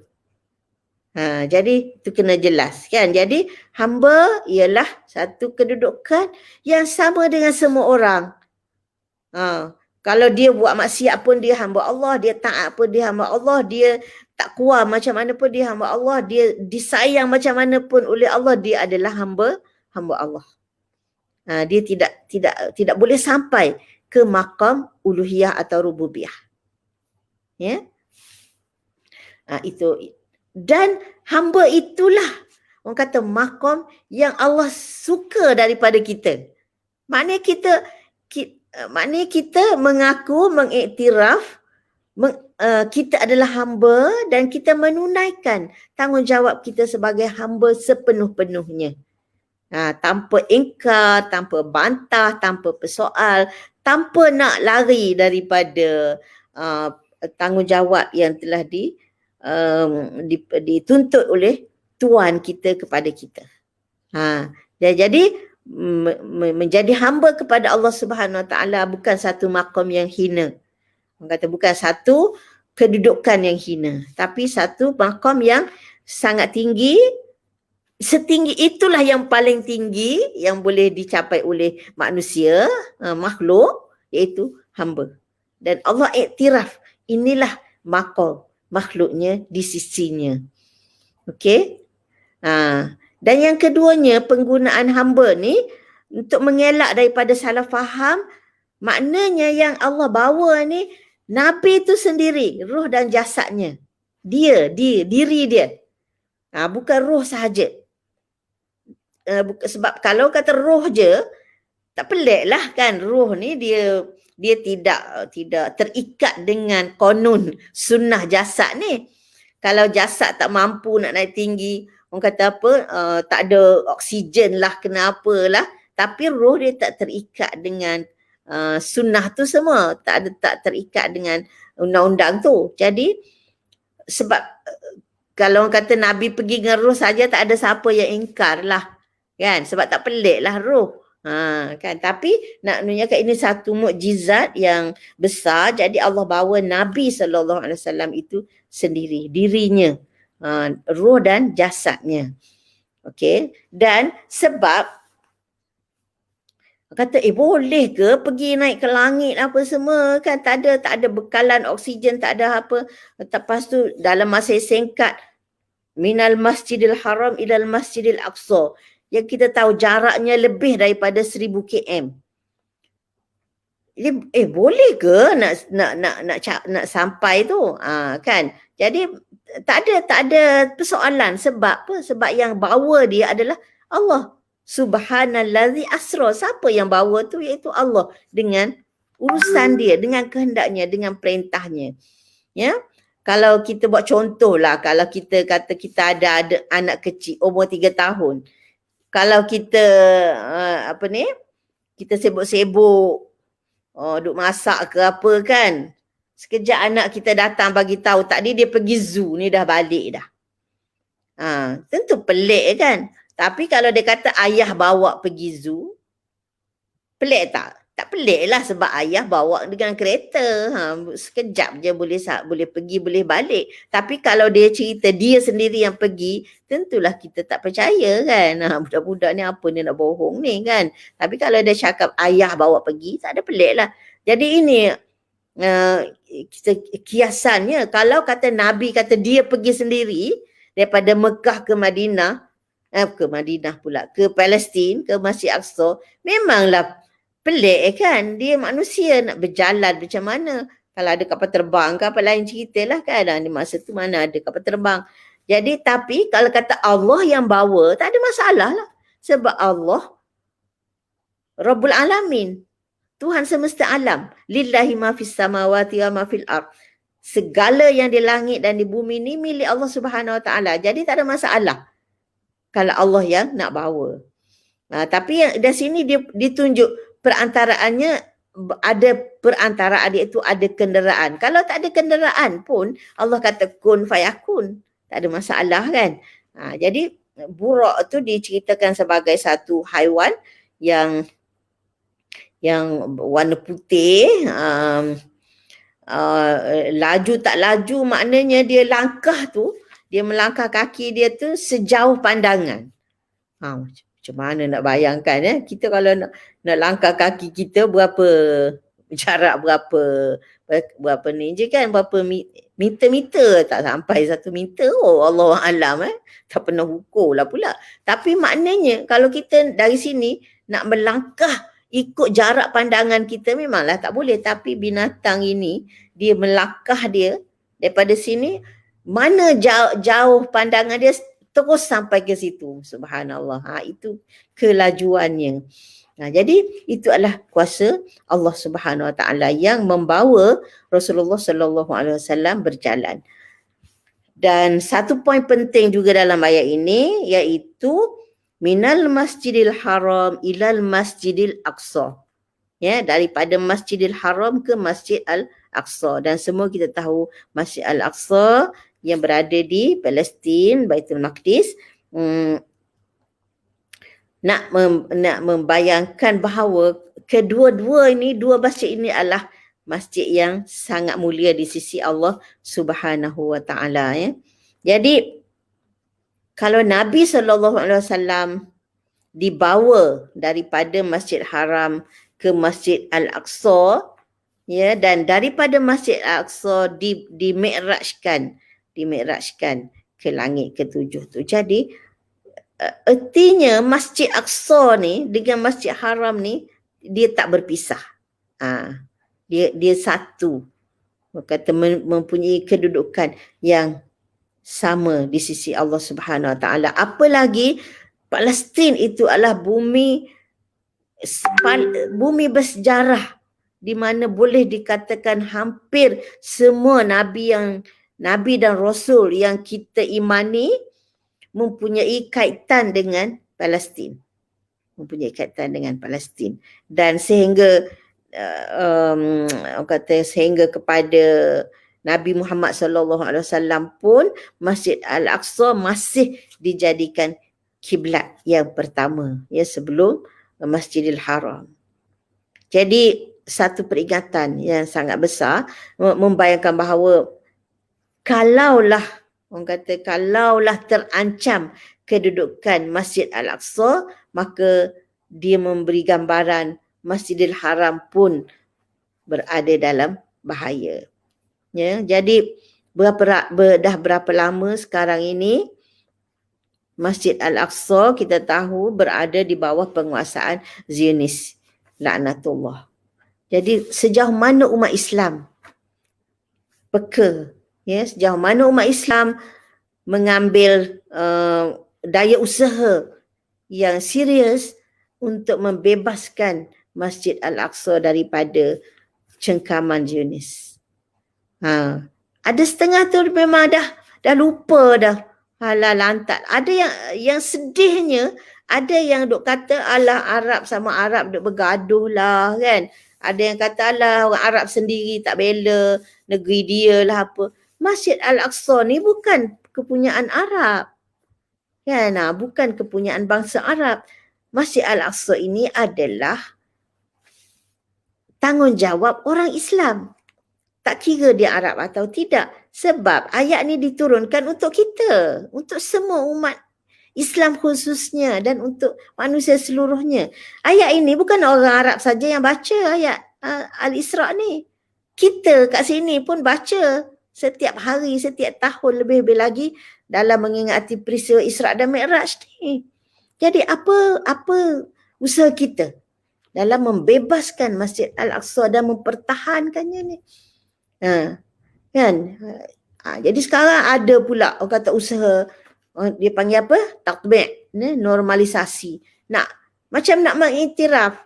Jadi itu kena jelas kan. Jadi hamba ialah satu kedudukan yang sama dengan semua orang. Kalau dia buat maksiat pun dia hamba Allah, dia taat pun dia hamba Allah, dia takwa macam mana pun dia hamba Allah, dia disayang macam mana pun oleh Allah, dia adalah hamba Allah. Dia tidak boleh sampai ke maqam uluhiyah atau rububiyah. Ya. Itu. Dan hamba itulah orang kata maqam yang Allah suka daripada kita. Maknanya kita mengaku, mengiktiraf kita adalah hamba dan kita menunaikan tanggungjawab kita sebagai hamba sepenuh-penuhnya. Tanpa ingkar, tanpa bantah, tanpa persoal, tanpa nak lari daripada tanggungjawab yang telah dituntut oleh Tuhan kita kepada kita. Jadi menjadi hamba kepada Allah Subhanahu Wa Taala bukan satu maqam yang hina. Orang kata bukan satu kedudukan yang hina, tapi satu maqam yang sangat tinggi. Setinggi itulah yang paling tinggi yang boleh dicapai oleh manusia, makhluk, iaitu hamba. Dan Allah iktiraf inilah maqam makhluknya di sisinya. Okey? Dan yang keduanya, penggunaan hamba ni untuk mengelak daripada salah faham, maknanya yang Allah bawa ni Nabi tu sendiri, roh dan jasadnya. Diri dia. Bukan roh sahaja. Sebab kalau kata roh je, tak pelik lah kan. Roh ni dia tidak terikat dengan konon sunnah jasad ni. Kalau jasad tak mampu nak naik tinggi, orang kata apa, tak ada oksigen lah, kenapa lah. Tapi roh dia tak terikat dengan sunnah tu semua. Tak terikat dengan undang-undang tu. Jadi sebab kalau orang kata Nabi pergi dengan roh saja, tak ada siapa yang ingkar lah. Kan? Sebab tak pelik lah roh. Kan? Tapi nak menunjukkan ini satu mukjizat yang besar. Jadi Allah bawa Nabi SAW itu sendiri, dirinya, roh dan jasadnya. Okey. Dan sebab kata boleh ke pergi naik ke langit apa semua kan, tak ada bekalan oksigen, tak ada apa. Lepas tu dalam masa yang singkat, minal masjidil haram ilal masjidil aqsa, yang kita tahu jaraknya lebih daripada 1000 km. Boleh ke nak sampai tu? Kan? Jadi tak ada persoalan. Sebab apa? Sebab yang bawa dia adalah Allah. Subhanallazi asra. Siapa yang bawa tu? Iaitu Allah, dengan urusan dia, dengan kehendaknya, dengan perintahnya. Ya. Kalau kita buat contoh lah, kalau kita kata kita ada anak kecil umur 3 tahun. Kalau kita kita sibuk-sibuk duk masak ke apa kan, sekejap anak kita datang bagi tahu tadi dia pergi zoo ni dah balik dah. Tentu pelik kan. Tapi kalau dia kata ayah bawa pergi zoo, pelik tak? Tak pelik lah sebab ayah bawa dengan kereta. Sekejap je boleh pergi, boleh balik. Tapi kalau dia cerita dia sendiri yang pergi, tentulah kita tak percaya kan. Budak-budak ni apa dia nak bohong ni kan. Tapi kalau dia cakap ayah bawa pergi, tak ada pelik lah. Jadi ini kiasannya. Kalau kata Nabi kata dia pergi sendiri daripada Mekah ke Madinah, ke Palestin, ke Masjid Aqsa, memanglah pelik kan. Dia manusia nak berjalan macam mana. Kalau ada kapal terbang ke apa lain ceritalah kan. Di masa tu mana ada kapal terbang. Jadi tapi kalau kata Allah yang bawa, tak ada masalah lah. Sebab Allah Rabbul Alamin. Tuhan semesta alam. Lillahi ma fis samawati wa ma fil ard. Segala yang di langit dan di bumi ni milik Allah Subhanahu Wa Taala. Jadi tak ada masalah kalau Allah yang nak bawa. Tapi yang dari sini dia ditunjuk perantaraannya, ada perantara adik itu ada kenderaan. Kalau tak ada kenderaan pun Allah kata kun fayakun. Tak ada masalah kan. Jadi burak tu diceritakan sebagai satu haiwan yang warna putih, laju tak laju maknanya dia langkah tu, dia melangkah kaki dia tu sejauh pandangan. Macam mana nak bayangkan kita kalau nak langkah kaki kita berapa jarak, berapa ni je kan, berapa meter, tak sampai 1 meter. Allah alam tak pernah ukur lah pula. Tapi maknanya kalau kita dari sini nak melangkah ikut jarak pandangan kita memanglah tak boleh. Tapi binatang ini dia melangkah dia daripada sini, mana jauh pandangan dia terus sampai ke situ. Subhanallah. Itu kelajuannya. Jadi itu adalah kuasa Allah Subhanahu Wa Taala yang membawa Rasulullah Sallallahu Alaihi Wasallam berjalan. Dan satu poin penting juga dalam ayat ini iaitu minal masjidil haram ilal masjidil aqsa. Daripada Masjidil Haram ke Masjid Al-Aqsa. Dan semua kita tahu Masjid Al-Aqsa yang berada di Palestin, Baitul Maqdis, nak membayangkan bahawa kedua-dua ini, dua masjid ini adalah masjid yang sangat mulia di sisi Allah Subhanahu Wa Taala. Jadi kalau Nabi SAW dibawa daripada Masjid Haram ke Masjid Al-Aqsa, dan daripada Masjid Al-Aqsa dimi'rajkan ke langit ke-7 tu. Jadi ertinya Masjid Aqsa ni dengan Masjid Haram ni dia tak berpisah. Dia satu. Kata mempunyai kedudukan yang sama di sisi Allah Subhanahu Wa Taala. Apalagi Palestin itu adalah bumi bersejarah di mana boleh dikatakan hampir semua nabi dan rasul yang kita imani mempunyai kaitan dengan Palestin. Dan sehingga sehingga kepada Nabi Muhammad SAW pun Masjid Al-Aqsa masih dijadikan kiblat yang pertama sebelum Masjidil Haram. Jadi satu peringatan yang sangat besar membayangkan bahawa kalaulah terancam kedudukan Masjid Al-Aqsa, maka dia memberi gambaran Masjidil Haram pun berada dalam bahaya. Jadi dah berapa lama sekarang ini Masjid Al-Aqsa kita tahu berada di bawah penguasaan Zionis, laknatullah. Jadi sejauh mana umat Islam peka, sejauh mana umat Islam mengambil daya usaha yang serius untuk membebaskan Masjid Al-Aqsa daripada cengkaman Zionis. Ada setengah tu memang dah lupa dah. Halal lantat. Ada yang sedihnya, ada yang duk kata alah Arab sama Arab duk bergaduh lah kan. Ada yang kata alah orang Arab sendiri tak bela negeri dia lah apa. Masjid Al-Aqsa ni bukan kepunyaan Arab. Kan? Bukan kepunyaan bangsa Arab. Masjid Al-Aqsa ini adalah tanggungjawab orang Islam. Tak kira dia Arab atau tidak. Sebab ayat ni diturunkan untuk kita, untuk semua umat Islam khususnya dan untuk manusia seluruhnya. Ayat ini bukan orang Arab saja yang baca ayat Al-Isra ni. Kita kat sini pun baca setiap hari, setiap tahun, lebih-lebih lagi dalam mengingati peristiwa Isra dan Mi'raj ni. Jadi apa usaha kita dalam membebaskan Masjid Al-Aqsa dan mempertahankannya ni? Kan? Jadi sekarang ada pula orang kata usaha, dia panggil apa? Tatbiq, normalisasi. Macam nak mengiktiraf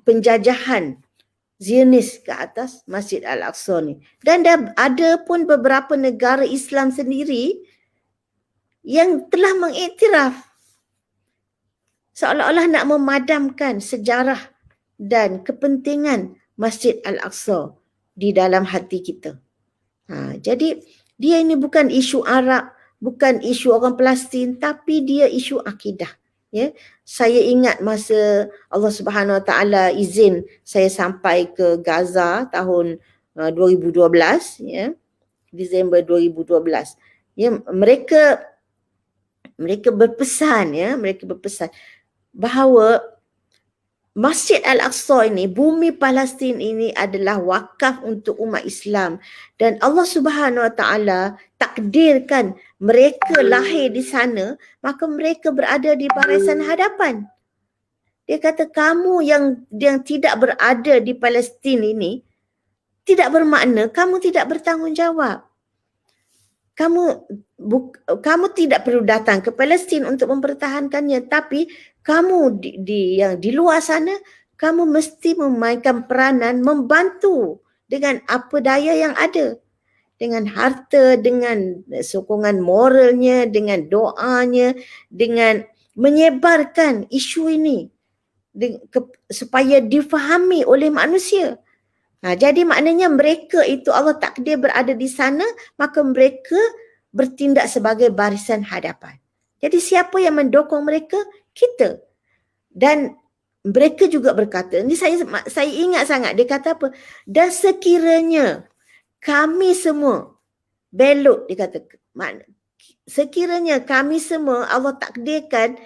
penjajahan Zionis ke atas Masjid Al-Aqsa ni. Dan dah ada pun beberapa negara Islam sendiri yang telah mengiktiraf, seolah-olah nak memadamkan sejarah dan kepentingan Masjid Al-Aqsa di dalam hati kita. Jadi dia ini bukan isu Arab, bukan isu orang Palestin, tapi dia isu akidah. Ya, saya ingat masa Allah Subhanahu Wa Taala izin saya sampai ke Gaza tahun 2012, ya, Disember 2012. Ya, mereka berpesan, ya, mereka berpesan bahawa Masjid Al-Aqsa ini, bumi Palestin ini adalah wakaf untuk umat Islam, dan Allah Subhanahu Wa Taala takdirkan mereka lahir di sana, maka mereka berada di barisan hadapan. Dia kata kamu yang tidak berada di Palestin ini tidak bermakna kamu tidak bertanggungjawab. Kamu tidak perlu datang ke Palestin untuk mempertahankannya, tapi kamu yang di luar sana, kamu mesti memainkan peranan membantu dengan apa daya yang ada. Dengan harta, dengan sokongan moralnya, dengan doanya, dengan menyebarkan isu ini supaya difahami oleh manusia. Jadi maknanya mereka itu Allah takdir berada di sana, maka mereka bertindak sebagai barisan hadapan. Jadi siapa yang mendukung mereka? Kita. Dan mereka juga berkata, ini saya ingat sangat, dia kata apa? Dan sekiranya kami semua belok, dia kata, sekiranya kami semua Allah takdirkan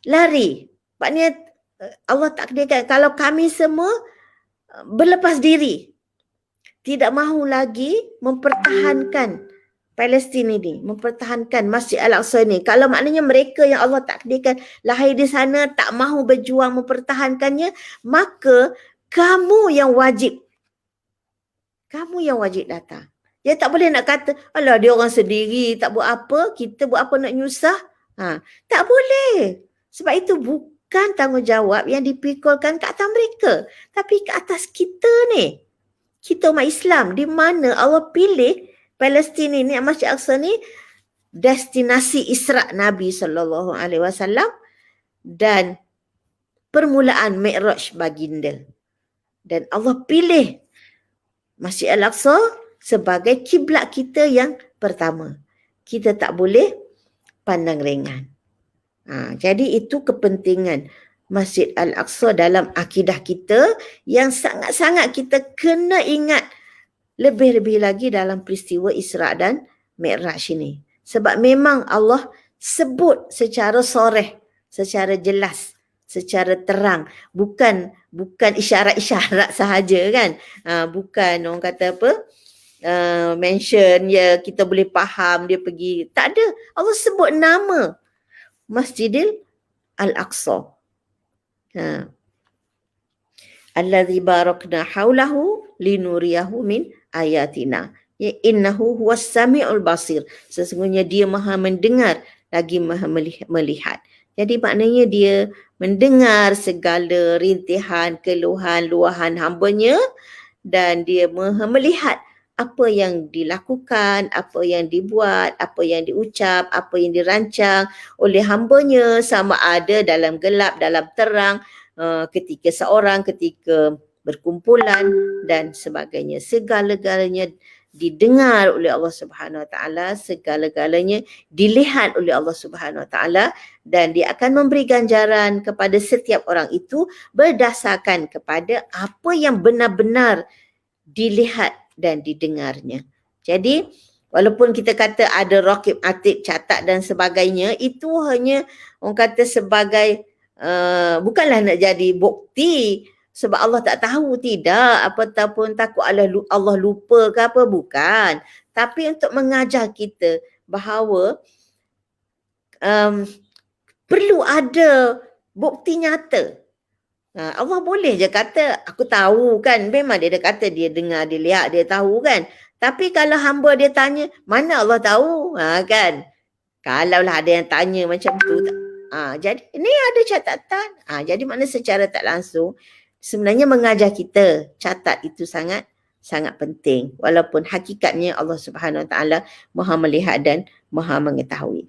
lari, maknanya Allah takdirkan kalau kami semua berlepas diri, tidak mahu lagi mempertahankan Palestin ini, mempertahankan Masjid Al-Aqsa ini. Kalau maknanya mereka yang Allah takdirkan lahir di sana tak mahu berjuang mempertahankannya, maka kamu yang wajib datang. Dia tak boleh nak kata, alah dia orang sendiri tak buat apa, kita buat apa nak nyusah. Tak boleh. Sebab itu bukan tanggungjawab yang dipikulkan ke atas mereka, tapi ke atas kita ni. Kita umat Islam, di mana Allah pilih Palestin ini, Masjid Al-Aqsa ni, destinasi Isra' Nabi SAW dan permulaan Mi'raj baginda. Dan Allah pilih Masjid Al-Aqsa sebagai kiblat kita yang pertama. Kita tak boleh pandang ringan. Jadi itu kepentingan Masjid Al-Aqsa dalam akidah kita yang sangat-sangat kita kena ingat, lebih-lebih lagi dalam peristiwa Isra' dan Mi'raj ini. Sebab memang Allah sebut secara soreh, secara jelas, secara terang. Bukan isyarat-isyarat sahaja kan. Bukan orang kata apa, mention ya kita boleh faham dia pergi. Tak ada. Allah sebut nama Masjidil Al-Aqsa. Allazi barakna haulahu linuriyahu min ayatina. Ya, innahu huwas sami'ul basir. Sesungguhnya dia maha mendengar lagi maha melihat. Jadi maknanya dia mendengar segala rintihan, keluhan, luahan hambanya, dan dia maha melihat apa yang dilakukan, apa yang dibuat, apa yang diucap, apa yang dirancang oleh hambanya, sama ada dalam gelap, dalam terang, ketika seorang, ketika berkumpulan dan sebagainya. Segala-galanya didengar oleh Allah Subhanahu Wa Taala, segala-galanya dilihat oleh Allah Subhanahu Wa Taala, dan dia akan memberi ganjaran kepada setiap orang itu berdasarkan kepada apa yang benar-benar dilihat dan didengarnya. Jadi walaupun kita kata ada raqib atid, catat dan sebagainya, itu hanya orang kata sebagai bukanlah nak jadi bukti sebab Allah tak tahu, tidak, ataupun takut Allah lupa ke apa, bukan. Tapi untuk mengajar kita bahawa perlu ada bukti nyata. Allah boleh je kata, aku tahu kan, memang dia dah kata dia dengar, dia lihat, dia tahu kan. Tapi kalau hamba dia tanya, mana Allah tahu? Kan? Kalaulah ada yang tanya macam tu. Jadi ini ada catatan. Jadi makna secara tak langsung, sebenarnya mengajar kita, catat itu sangat penting. Walaupun hakikatnya Allah Subhanahu Wa Taala Maha melihat dan Maha mengetahui.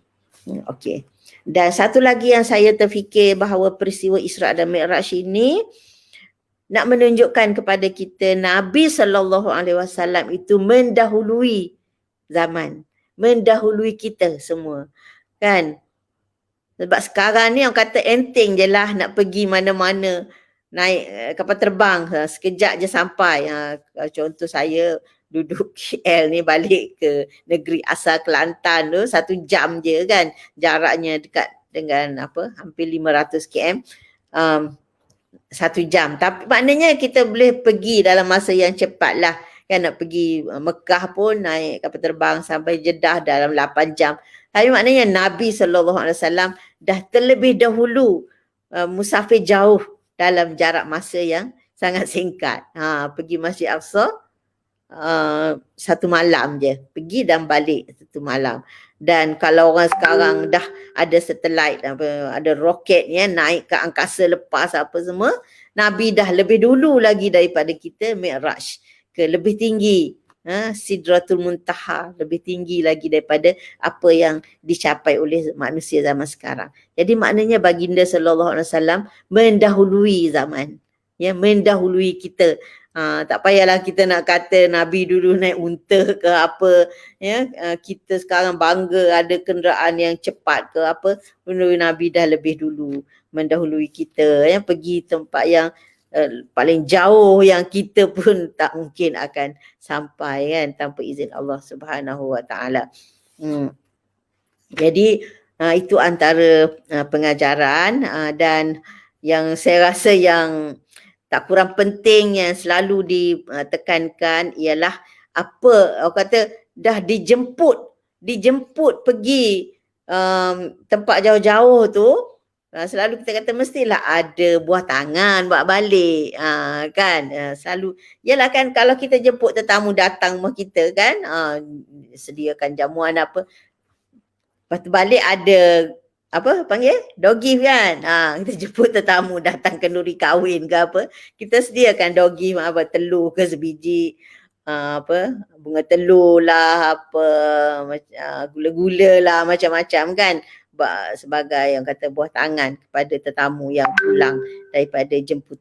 Okey. Dan satu lagi yang saya terfikir bahawa peristiwa Isra' dan Mi'raj ini nak menunjukkan kepada kita Nabi SAW itu mendahului zaman, mendahului kita semua, kan? Sebab sekarang ni orang kata enteng je lah nak pergi mana-mana, naik kapal terbang, sekejap je sampai. Contoh saya duduk KL ni balik ke negeri asal Kelantan tu 1 jam je kan, jaraknya dekat dengan hampir 500 km, 1 jam. Tapi maknanya kita boleh pergi dalam masa yang cepat lah kan. Nak pergi Mekah pun naik kapal terbang sampai Jeddah dalam 8 jam. Tapi maknanya Nabi SAW dah terlebih dahulu musafir jauh dalam jarak masa yang sangat singkat. Pergi Masjid Aqsa 1 malam je, pergi dan balik 1 malam. Dan kalau orang sekarang dah ada satelit, ada roket ni, naik ke angkasa lepas apa semua, Nabi dah lebih dulu lagi daripada kita Mi'raj ke lebih tinggi, Sidratul Muntaha, lebih tinggi lagi daripada apa yang dicapai oleh manusia zaman sekarang. Jadi maknanya baginda sallallahu alaihi wasallam mendahului zaman, ya, mendahului kita. Tak payahlah kita nak kata Nabi dulu naik unta ke apa, ya. Kita sekarang bangga ada kenderaan yang cepat ke apa, Nabi dah lebih dulu mendahului kita, ya, pergi tempat yang paling jauh yang kita pun tak mungkin akan sampai kan tanpa izin Allah Subhanahu Wa Taala. Jadi itu antara pengajaran, dan yang saya rasa yang tak kurang penting yang selalu ditekankan ialah apa orang kata dah dijemput pergi tempat jauh-jauh tu, selalu kita kata mestilah ada buah tangan buat balik, kan. Selalu yalah kan, kalau kita jemput tetamu datang rumah kita kan, sediakan jamuan apa, lepas tu balik ada apa panggil dog gift kan. Kita jemput tetamu datang kenduri kahwin ke apa, kita sediakan dog gift, telur ke sebiji, bunga telur lah, gula-gula lah, macam-macam kan, sebagai yang kata buah tangan kepada tetamu yang pulang daripada jemput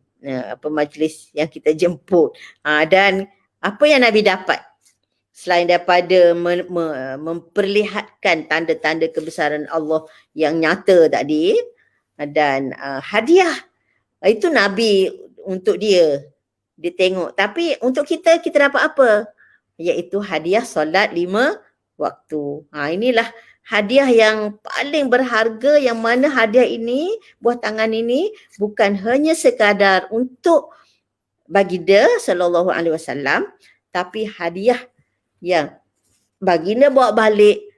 majlis yang kita jemput. Dan apa yang Nabi dapat selain daripada memperlihatkan tanda-tanda kebesaran Allah yang nyata tadi, dan hadiah itu Nabi untuk dia tengok. Tapi untuk kita dapat apa? Iaitu hadiah solat 5 waktu. Inilah hadiah yang paling berharga, yang mana hadiah ini, buah tangan ini bukan hanya sekadar untuk baginda sallallahu alaihi wasallam, tapi hadiah yang baginda bawa balik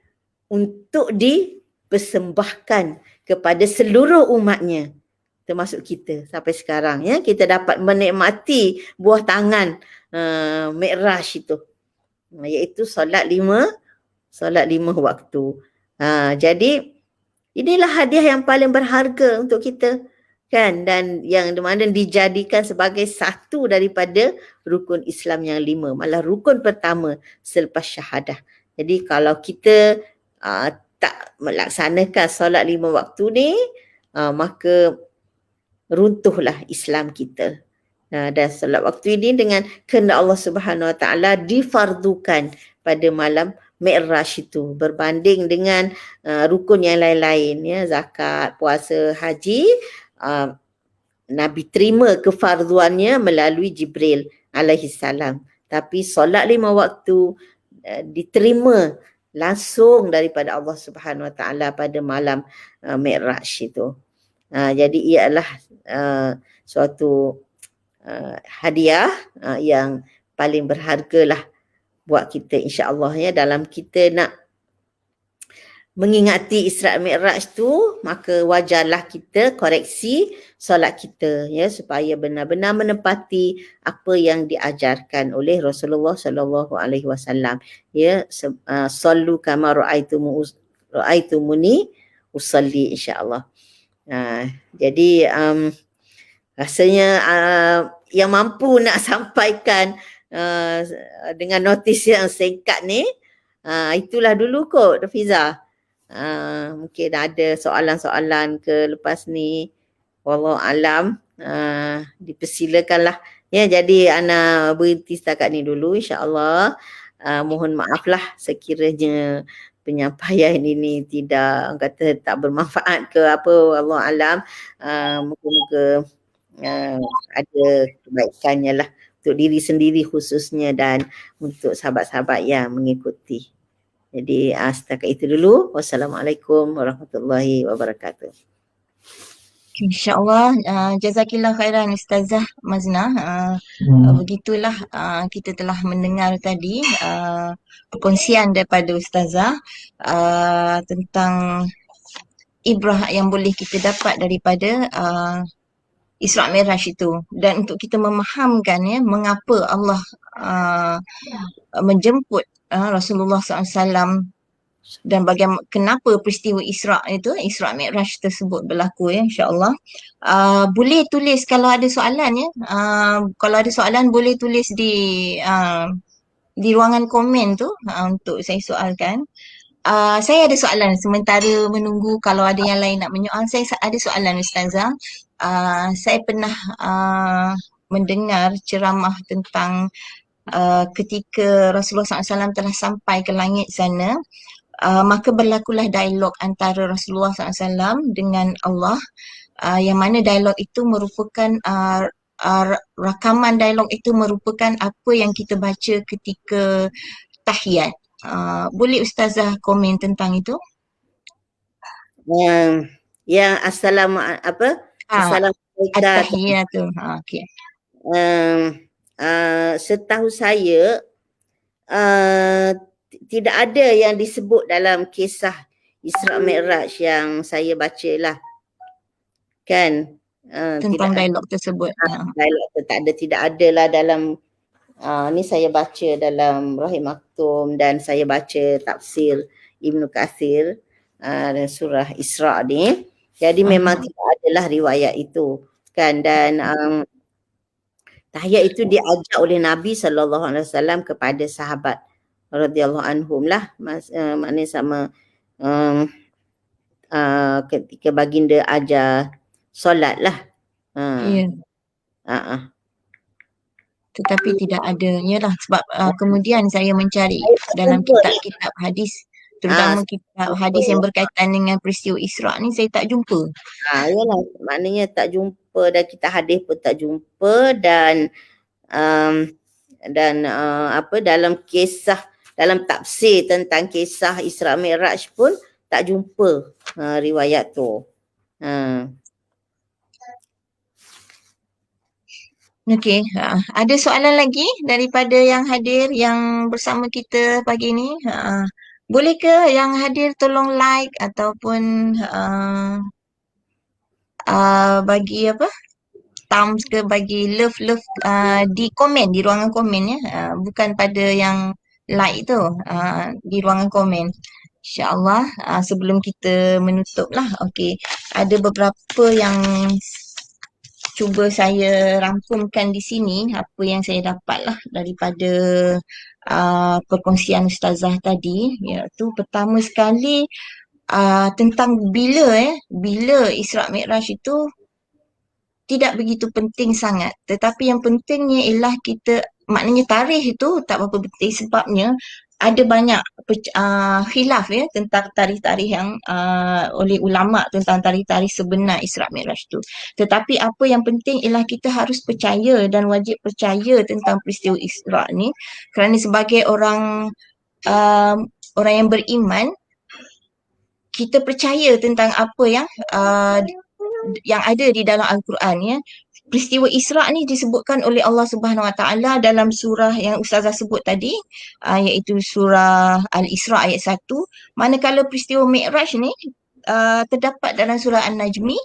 untuk dipersembahkan kepada seluruh umatnya, termasuk kita sampai sekarang, ya. Kita dapat menikmati buah tangan Mi'raj itu, iaitu solat 5 waktu. Jadi inilah hadiah yang paling berharga untuk kita kan, dan yang dimana dijadikan sebagai satu daripada rukun Islam yang 5, malah rukun pertama selepas syahadah. Jadi kalau kita tak melaksanakan solat 5 waktu ni, maka runtuhlah Islam kita. Dan solat waktu ini dengan kehendak Allah Subhanahu Wa Taala difardukan pada malam Mi'raj itu, berbanding dengan rukun yang lain-lain, ya, zakat, puasa, haji, Nabi terima kefarduannya melalui Jibril alaihi salam. Tapi solat 5 waktu diterima langsung daripada Allah Subhanahu Wa Taala pada malam Mi'raj itu. Jadi ia adalah suatu hadiah yang paling berharga lah buat kita, insya-Allah, ya. Dalam kita nak mengingati Isra' Mi'raj tu, maka wajarlah kita koreksi solat kita, ya, supaya benar-benar menepati apa yang diajarkan oleh Rasulullah sallallahu alaihi wasallam, ya. Sallu kama ra'aitumuni usalli, insya-Allah. Jadi rasanya yang mampu nak sampaikan dengan notis yang singkat ni, itulah dulu kot, Fiza. Mungkin ada soalan-soalan ke lepas ni, wallahu alam, dipersilakanlah, ya. Jadi ana berhenti setakat ni dulu, insya-Allah. Mohon maaflah sekiranya penyampaian ini tidak, kata, tak bermanfaat ke apa, wallahu alam. Moga-moga ada kebaikannya lah untuk diri sendiri khususnya dan untuk sahabat-sahabat yang mengikuti. Jadi setakat itu dulu. Wassalamualaikum warahmatullahi wabarakatuh. InsyaAllah, jazakillah khairan Ustazah Mazna. Begitulah kita telah mendengar tadi perkongsian daripada Ustazah tentang ibrah yang boleh kita dapat daripada Isra' Mi'raj itu. Dan untuk kita memahamkan, ya, mengapa Allah menjemput Rasulullah SAW dan bagaimana, kenapa peristiwa Isra' Mi'raj tersebut berlaku, ya, insya-Allah. Boleh tulis kalau ada soalan, ya. Kalau ada soalan boleh tulis di ruangan komen tu untuk saya soalkan. Saya ada soalan sementara menunggu kalau ada yang lain nak menyoal. Saya ada soalan, Ustazah. Saya pernah mendengar ceramah tentang ketika Rasulullah SAW telah sampai ke langit sana, maka berlakulah dialog antara Rasulullah SAW dengan Allah, yang mana dialog itu merupakan rakaman dialog itu merupakan apa yang kita baca ketika tahiyat. Boleh Ustazah komen tentang itu? Yang Assalamualaikum. At-tahiyat tu. Okey. Setahu saya tidak ada yang disebut dalam kisah Isra' Mi'raj yang saya baca lah, kan, tentang dialog tersebut. Dialog tu tidak ada lah dalam ni saya baca dalam Rahim Maktum dan saya baca tafsir Ibnu Katsir dan surah Isra' ni. Jadi memang tidak adalah riwayat itu, kan. Dan tahiyat itu diajar oleh Nabi SAW kepada sahabat radhiyallahu anhum lah, maknanya sama ketika baginda ajar solat lah. Ya. Tetapi tidak ada, yalah, sebab kemudian saya mencari dalam kitab-kitab hadis, terutama kitab hadis yang berkaitan dengan peristiwa Isra' ni, saya tak jumpa. Yalah, maknanya tak jumpa, dan kitab hadis pun tak jumpa, dan dalam kisah, dalam tafsir tentang kisah Isra' Mi'raj pun tak jumpa riwayat tu. Okey, ada soalan lagi daripada yang hadir yang bersama kita pagi ni? Boleh ke yang hadir tolong like ataupun bagi apa? Thumbs ke, bagi love di komen, di ruangan komen, ya. Bukan pada yang like tu, di ruangan komen. InsyaAllah sebelum kita menutup lah. Okey, ada beberapa yang cuba saya rangkumkan di sini, apa yang saya dapat lah daripada perkongsian Ustazah tadi, iaitu pertama sekali tentang bila Isra' Mi'raj itu tidak begitu penting sangat. Tetapi yang pentingnya ialah kita, maknanya tarikh itu tak berapa penting sebabnya ada banyak khilaf ya tentang tarikh-tarikh yang oleh ulama tentang tarikh-tarikh sebenar Isra' Mi'raj tu. Tetapi apa yang penting ialah kita harus percaya dan wajib percaya tentang peristiwa Isra' ni, kerana sebagai um, orang yang beriman, kita percaya tentang apa yang ada di dalam Al-Quran ya. Peristiwa Isra' ni disebutkan oleh Allah Subhanahu Wa Taala dalam surah yang Ustazah sebut tadi, iaitu surah Al-Isra' ayat 1. Manakala peristiwa Mi'raj ni terdapat dalam surah An-Najmi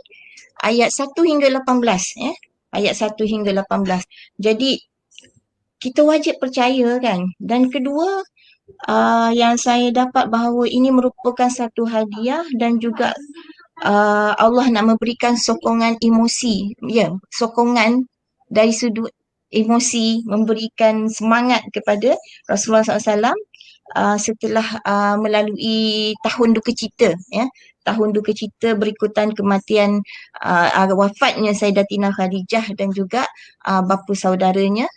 ayat 1 hingga 18 ya. Ayat 1 hingga 18. Jadi kita wajib percaya kan. Dan kedua, yang saya dapat bahawa ini merupakan satu hadiah dan juga Allah nak memberikan sokongan emosi, ya, sokongan dari sudut emosi, memberikan semangat kepada Rasulullah SAW setelah melalui tahun duka cita, ya, tahun duka cita berikutan kematian wafatnya Sayyidatina Khadijah dan juga bapa saudaranya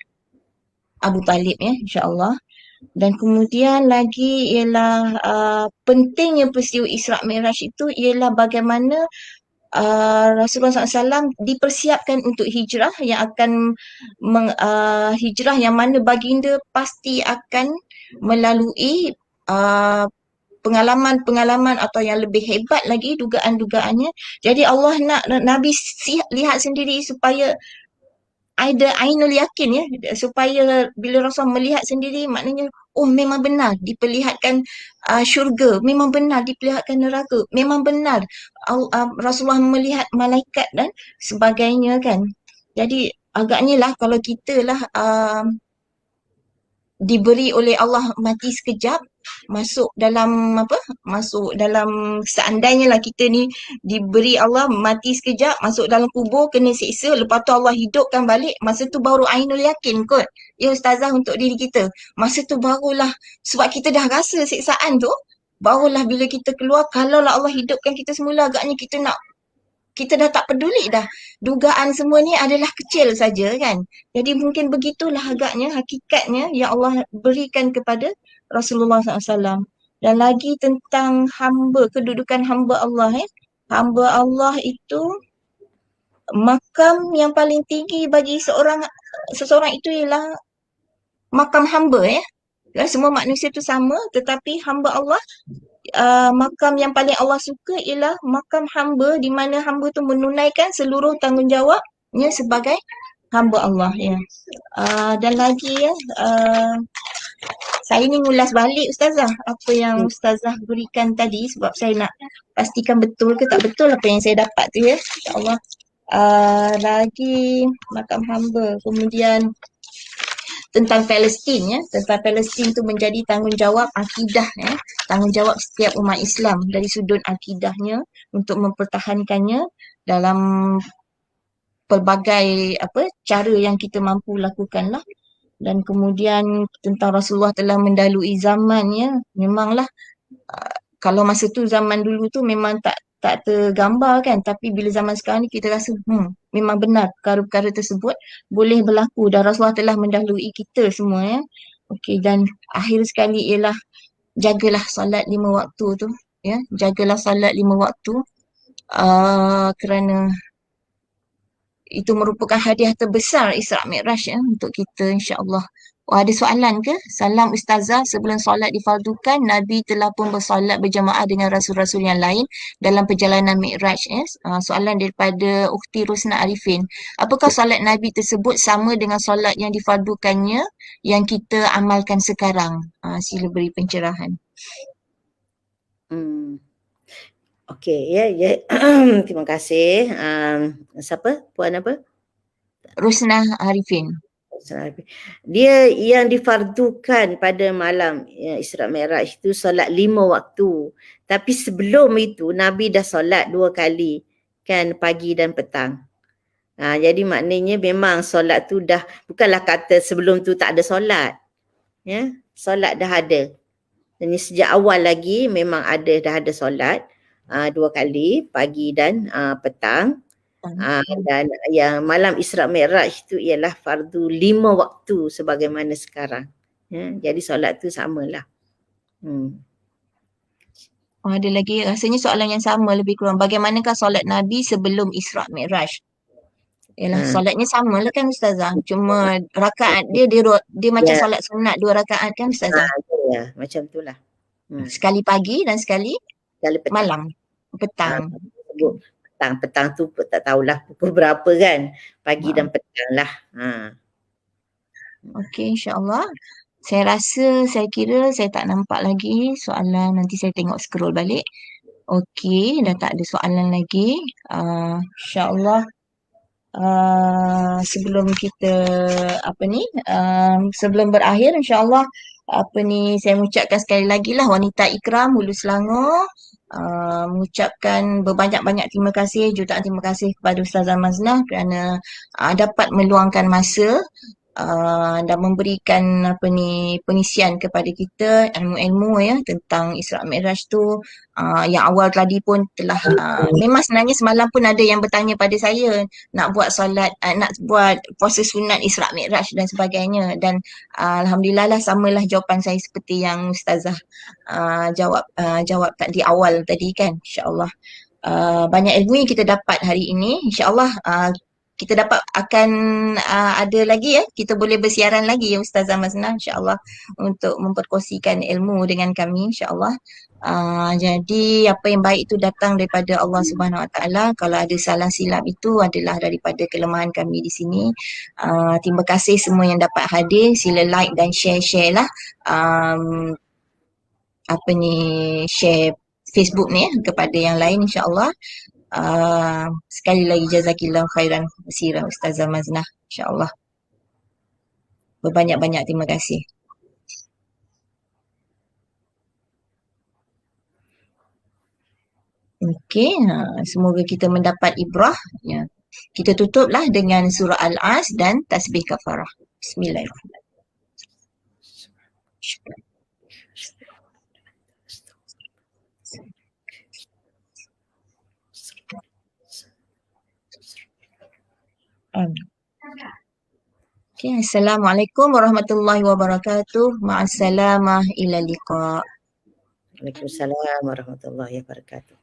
Abu Talib, ya, insya-Allah. Dan kemudian lagi ialah pentingnya peristiwa Isra' Mi'raj itu ialah bagaimana Rasulullah SAW dipersiapkan untuk hijrah yang akan hijrah yang mana baginda pasti akan melalui pengalaman-pengalaman atau yang lebih hebat lagi dugaan-dugaannya. Jadi Allah nak Nabi lihat sendiri supaya ada ainul yakin ya, supaya bila Rasul melihat sendiri maknanya oh memang benar diperlihatkan syurga, memang benar diperlihatkan neraka, memang benar Rasulullah melihat malaikat dan sebagainya kan. Jadi agaknya lah kalau kita lah diberi oleh Allah mati sekejap, masuk dalam seandainya lah kita ni diberi Allah mati sekejap, masuk dalam kubur, kena siksa, lepas tu Allah hidupkan balik, masa tu baru ainul yakin kot ya Ustazah untuk diri kita. Masa tu barulah, sebab kita dah rasa siksaan tu, barulah bila kita keluar, kalau lah Allah hidupkan kita semula, agaknya kita dah tak peduli dah. Dugaan semua ni adalah kecil saja kan. Jadi mungkin begitulah agaknya hakikatnya yang Allah berikan kepada Rasulullah SAW. Dan lagi tentang hamba, kedudukan hamba Allah ya. Hamba Allah itu makam yang paling tinggi bagi seseorang itu ialah makam hamba ya. Semua manusia itu sama, tetapi hamba Allah, makam yang paling Allah suka ialah makam hamba, di mana hamba tu menunaikan seluruh tanggungjawabnya sebagai hamba Allah ya. Dan lagi ya, saya ni ngulas balik Ustazah apa yang Ustazah berikan tadi sebab saya nak pastikan betul ke tak betul apa yang saya dapat tu ya, insya-Allah. Lagi makam hamba, kemudian tentang Palestin ya, tentang Palestin tu menjadi tanggungjawab akidah ya, tanggungjawab setiap umat Islam dari sudut akidahnya untuk mempertahankannya dalam pelbagai cara yang kita mampu lakukanlah. Dan kemudian tentang Rasulullah telah mendalui zaman ya, memanglah kalau masa tu zaman dulu tu memang tak tergambar kan, tapi bila zaman sekarang ni kita rasa memang benar perkara-perkara tersebut boleh berlaku dan Rasulullah telah mendahului kita semua ya. Okey, dan akhir sekali ialah jagalah solat 5 waktu tu ya, jagalah solat 5 waktu kerana itu merupakan hadiah terbesar Isra' Mi'raj ya, untuk kita insya-Allah. Ada soalan ke? Salam Ustazah, sebelum solat difardukan, Nabi telah pun bersolat berjamaah dengan rasul-rasul yang lain dalam perjalanan Mi'raj ya. Soalan daripada Ukhti Rusna Arifin. Apakah solat Nabi tersebut sama dengan solat yang difardukannya yang kita amalkan sekarang? Sila beri pencerahan. Okey ya. Terima kasih. Siapa? Puan apa? Rusna Arifin. Dia yang difardukan pada malam Isra' Mi'raj itu solat 5 waktu. Tapi sebelum itu Nabi dah solat 2 kali kan, pagi dan petang. Jadi maknanya memang solat tu dah, bukanlah kata sebelum tu tak ada solat. Ya, solat dah ada. Dan sejak awal lagi memang dah ada solat 2 kali, pagi dan petang. Dan yang malam Isra' Mi'raj tu ialah fardu 5 waktu sebagaimana sekarang. Jadi solat tu samalah. Oh, ada lagi rasanya soalan yang sama lebih kurang. Bagaimanakah solat Nabi sebelum Isra' Mi'raj? Yalah, solatnya sama lah kan Ustazah. Cuma rakaat dia macam Ya, solat sunat 2 rakaat kan Ustazah. ya, macam itulah. Sekali pagi dan sekali Sekali petang. malam. Petang. Sebut petang tu tak tahulah pukul berapa kan. Pagi dan petang lah. Okey, insya-Allah. Saya kira saya tak nampak lagi soalan. Nanti saya tengok scroll balik. Okey, dah tak ada soalan lagi. InsyaAllah sebelum kita sebelum berakhir insya-Allah saya mengucapkan sekali lagi lah wanita Ikram Hulu Selangor mengucapkan berbanyak-banyak terima kasih, jutaan terima kasih kepada Ustazah Maznah kerana dapat meluangkan masa dan memberikan pengisian kepada kita ilmu-ilmu ya tentang Isra' Mi'raj tu. Yang awal tadi pun telah memang sebenarnya semalam pun ada yang bertanya pada saya nak buat nak buat puasa sunat Isra' Mi'raj dan sebagainya, dan alhamdulillah lah samalah jawapan saya seperti yang Ustazah jawab di awal tadi kan. InsyaAllah banyak ilmu yang kita dapat hari ini. InsyaAllah kita akan ada lagi ya, kita boleh bersiaran lagi ya Ustazah Maznah insyaAllah untuk memperkongsikan ilmu dengan kami insyaAllah. Jadi apa yang baik itu datang daripada Allah Subhanahu Wa Taala. Kalau ada salah silap itu adalah daripada kelemahan kami di sini. Terima kasih semua yang dapat hadir. Sila like dan share lah share Facebook ni ya kepada yang lain insyaAllah. Sekali lagi jazakillah khairan katsira Ustazah Maznah insyaAllah. Berbanyak-banyak terima kasih. Okey, semoga kita mendapat ibrah ya. Kita tutuplah dengan surah Al-As dan tasbih kafarah. Bismillahirrahmanirrahim. Okay, Assalamualaikum warahmatullahi wabarakatuh. Ma'assalamah ila liqa. Waalaikumsalam warahmatullahi wabarakatuh.